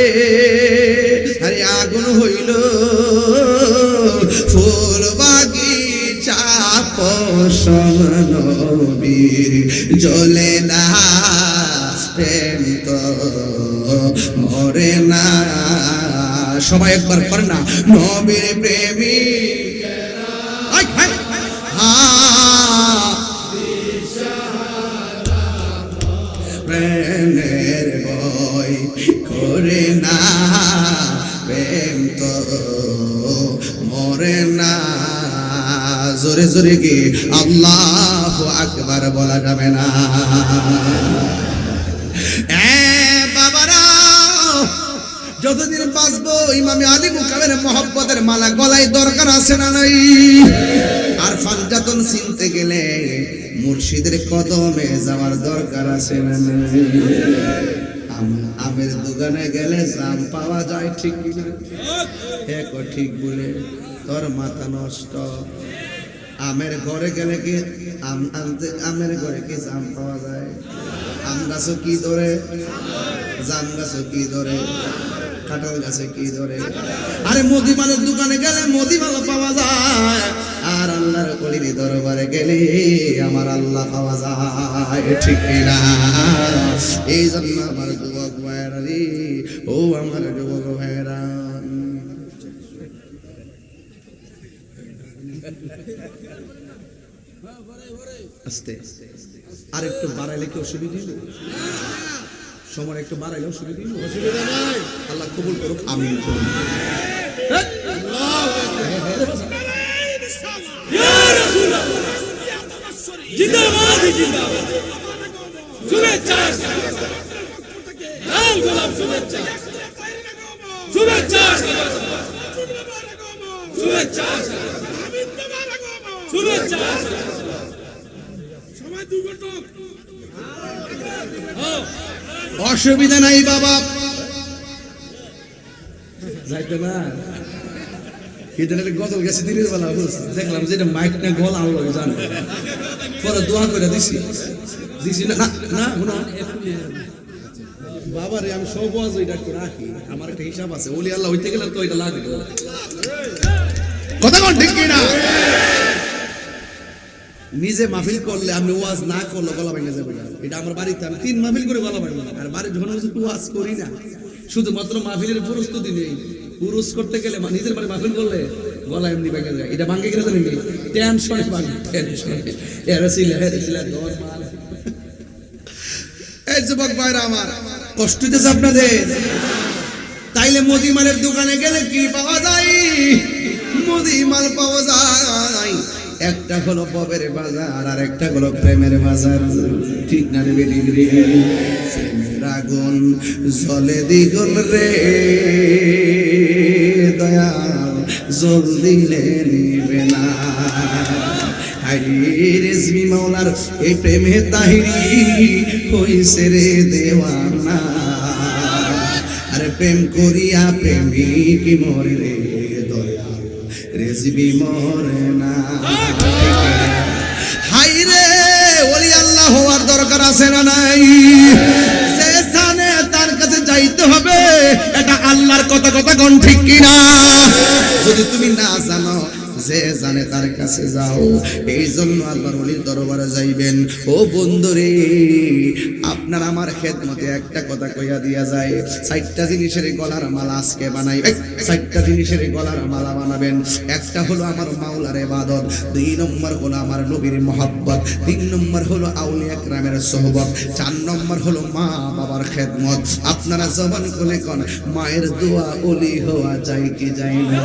আরে আগুন হইল ফুল বাগিচা পশম নবীর জ্বলে না প্রেম তো মরে না সবাই একবার করে না নবীর প্রেমী প্রেমের বই করে না প্রেম তো মরে না জোরে জোরে কি আল্লাহু আকবার বলা যাবে না বাবারা যতদিন বাঁচবো ইমামে আলী মুকামের মহব্বতের মালা গলায় দরকার আছে না নাই আর ফানজাতন চিনতে গেলে মুর্শিদের কদমে যাওয়ার দরকার আছে না নাই আমের দোকানে গেলে জাম পাওয়া যায় ঠিক কিনা ঠিক বলে তোর মাথা নষ্ট আমের ঘরে গেলে কি আমের ঘরে কি জাম পাওয়া যায় আম গাছও কি ধরে জাম গাছও কি ধরে কাঁঠাল গাছে কি ধরে আরে মুদিমালের দোকানে গেলে মুদিমাল পাওয়া যায় আর আল্লাহর কলির দরবারে গেলে আমার আল্লাহ পাওয়া যায় ঠিক না এই জন্য আমার যুবক ভাইরা রে ও আমার যুবক ভাইরা আস্তে আর একটু বাড়াইলে কি অসুবিধা হইল? সময় একটু বাড়াইলে অসুবিধা হইল? অসুবিধা নাই। আল্লাহ কবুল করুক, আমিন। জিন্দাবাদ জিন্দাবাদ শুভেচ্ছা লাল গোলাপ শুভেচ্ছা শুভেচ্ছা শুভেচ্ছা শুভেচ্ছা সময় 2 ঘন্টা অসুবিধা নাই বাবা, যাইতে না গজল গেছে দিনের বেলা দেখলাম যে মাইক না গল আনলো জানো, পরে দোয়া করে দিছি না না না বাবা রে, আমি সব ওয়াজ ওইটা একটু রাখি, আমার একটা হিসাব আছে, ওলি আল্লাহ হইতে গেলে তো ওইটা লাগবে। কথা কোন ঠিক কিনা? নিজে মাহফিল করলে আমি ওয়াজ না করলে গলা ভেঙে যাবে না। এটা আমার বাড়িতে আমি 3 মাহফিল করে গলা ভাঙবো, আর বাড়ির যখন ওয়াজ করি না, শুধুমাত্র মাহফিলের প্রস্তুতি নেই, পুরুষ করতে গেলে নিজের বাড়ি মাহফিল করলে গলা এমনি ভেঙে যায়। এটা ভাঙে গেলে জানেন টেনশনে ভাঙে, টেনশনে এই যুবক ভাইরা আমার, কষ্ট দিতেছে আপনাদের। তাইলে মুদিমালের দোকানে গেলে কি পাওয়া যায়? মুদিমাল পাওয়া যায়, একটা হলো পবের বাজার আর একটা হলো প্রেমের বাজার। ঠিক না রে বেটি রে? প্রেমের আগুন জ্বলে দ্বিগুণ রে, দয়াল জল দিলে নিবে না। রেজবি মাওলার এই প্রেমে তাহিরি হইছে রে দেওয়ানা। আরে প্রেম করিয়া প্রেমিক মরে রে, দয়াল রেজবি মরে না। হাই রে, ওলি আল্লাহ হওয়ার দরকার আছে না নাই? যে জানে তার কাছে যাইতে হবে, এটা আল্লাহর কথা, কথা কোন ঠিক কিনা? যদি তুমি না জানো, যে জানে তার কাছে যাও। এই জন্য আল্লাহর ওলির দরবারে যাইবেন। ও বন্ধুরে, আপনার আমার খেদমতে একটা কথা কইয়া দিয়া যায়, 4টা জিনিসের গলার মালা আজকে বানাইবেন। 4টা জিনিসের গলার মালা বানাবেন। একটা হলো আমার মাওলার ইবাদত, 2 নম্বর হলো আমার নবীর মহব্বত, 3 নম্বর হলো আউলিয়া কেরামের সোহবত, 4 নম্বর হলো মা বাবার খেদমত। আপনারা জবান খুলে কোন মায়ের দোয়া ওলি হওয়া যায় কি যায় না?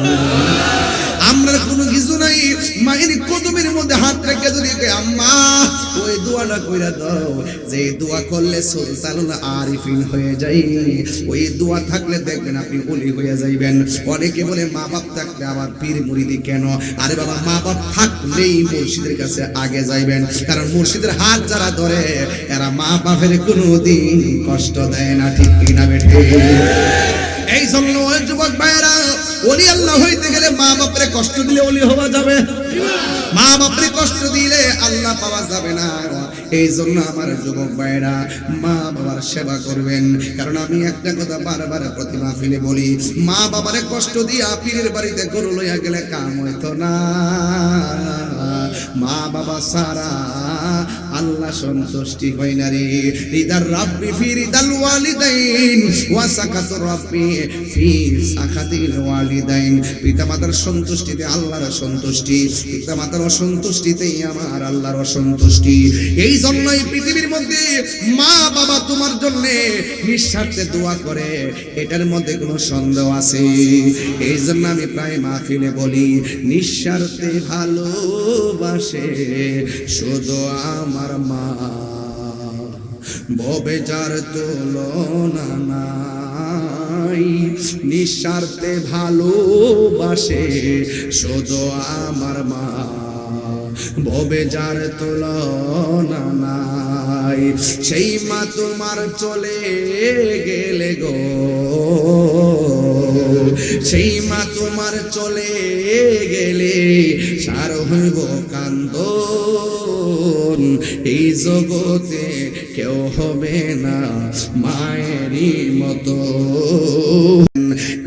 আমরা কোনো কিছু নাই, মায়ের কদমের মধ্যে হাত রেখে যদি আম্মা ওই দোয়াটা কইরা দাও, যে দোয়া করলে সুলতানুল আরিফিন হয়ে যায়, ওই দোয়া থাকলে দেখবেন আপনি ওলি হয়ে যাইবেন। অনেকে বলে মা বাপ থাকলে আবার পীর মুরিদি কেন? আরে বাবা, মা বাপ থাকলেই মুর্শিদের কাছে আগে যাইবেন, কারণ মুর্শিদের হাত যারা ধরে এরা মা বাপের কোনোদিন কষ্ট দেয় না। ঠিক কিনা বেঠে? এই জন্য যুবক ভাইরা, ওলি আল্লাহ হইতে গেলে মা বাপরে কষ্ট দিলে ওলি হওয়া যাবে? মা বাপরে কষ্ট দিলে আল্লাহ পাওয়া যাবে না। এই জন্য আমার যুবক ভাইরা, মা বাবার সেবা করবেন। কারণ আমি একটা কথা বারবার প্রতি মাহফিলে বলি, মা বাবারে কষ্ট দিয়া পীরের বাড়িতে গরু লইয়া গেলে কাম হইতো না। মা বাবা সারা আল্লাহ সন্তুষ্টি হয় না রে। রিদার রাব্বি ফি রিদাল ওয়ালিদাইন ওয়া সাকাতুর রাব্বি ফি সাকাতিল ওয়ালিদাইন। পিতামাতার সন্তুষ্টিতে আল্লাহর সন্তুষ্টি, পিতামাতার অসন্তুষ্টিতেই আমার আল্লাহর অসন্তুষ্টি। এই জন্যই পৃথিবীর মধ্যে মা বাবা তোমার জন্য নিঃস্বার্থে দোয়া করে, এটার মধ্যে কোনো সন্দেহ আছে? এই জন্য আমি প্রায় মাহফিলে বলি, নিঃস্বার্থে ভালোবাসে শুধু আমার মা, ভবে যার তুলনা নাই। নিঃস্বার্থে ভালোবাসে শুধু আমার মা, ভবে যার তুলনা নাই। সেই মা তোমার চলে গেলে গো, সেই মা তোমার চলে গেলে সার হইব কান্দন। এই জগতে কেউ হবে না মায়েরই মতো।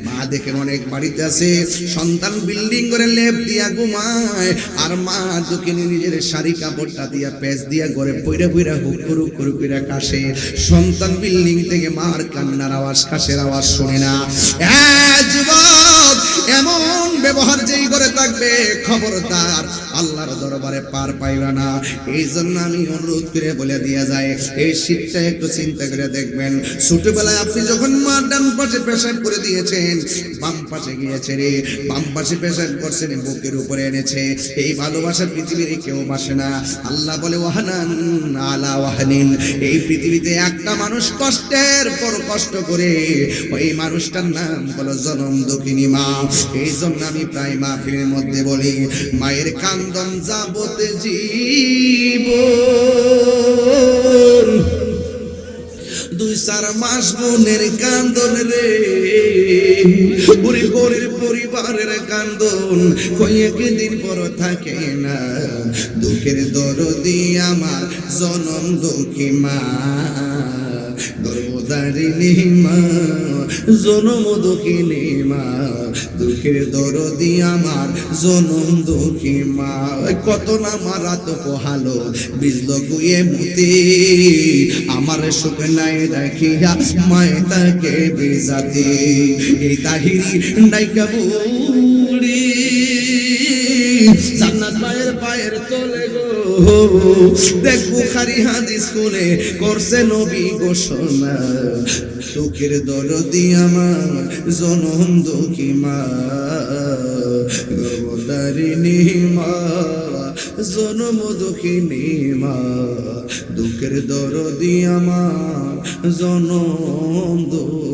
মা দেখেন অনেক বাড়িতে আছে সন্তান বিল্ডিং করে লেপ দিয়া ঘুমায়, আর মা দোকানে নিজের শাড়ি কাপড়টা দিয়া পেঁচ দিয়া ঘরে পইরা পইরা হুকুর হুকুর কইরা কাশে। সন্তান বিল্ডিং থেকে মার কান্নার আওয়াজ, কাশের আওয়াজ শুনে না। যুবক, এমন ব্যবহার যেই করে থাকবে পারবে খবরদার আল্লাহর দরবারে পার পাইবে না। এই জন্য আমি অনুরোধ করে বলে দিয়া যায়, এই শীতটা একটু চিন্তা করে দেখবেন। ছোটবেলায় আপনি যখন মা ডান পাশে পেশাব করে দিয়েছেন, বাম পাশে গিয়েছে রে, বাম পাশে পেশাব করছেন, বুকের উপরে এনেছে। এই ভালোবাসা পৃথিবীর কেউ বাসে না। আল্লাহ বলে ওয়াহানান আলা ওয়াহানিন, এই পৃথিবীতে একটা মানুষ কষ্টের পর কষ্ট করে, ওই মানুষটার নাম হলো জনম দুঃখিনী মা। এই জন্য আমি প্রায় মাহফিলের মধ্যে বলি, মায়ের কান্দন যাবত জীবন, 2-4 মাস বোনের কান্দন রে, পরিবারের পরিবারের কান্দন কয়েকদিন পর থাকে না। দুঃখের দরদি আমার জনম দুঃখী মা, গর্ভধারিণী মা, জনম দুঃখিনী মা, দুঃখের দরদি আমার জনম দুঃখী মা। কত না মারা তো পোহালো, বিজল গুয়ে মুতে, আমার সুখ নাই রাখিয়া মায়ে তাকে বিজাতে। এই তাহিরি নাইকা বুড়ি জান্নাত মায়ের পায়ের তলে গো, দেখ বুখারী হাদিস খুলে করছে নবী ঘোষণা, দুঃখের দরদি আমার জনম দুঃখী মা, গর্ভধারিণী মা, জনম দুঃখিনী মা, দুঃখের দরদি আমার জনম দুঃখী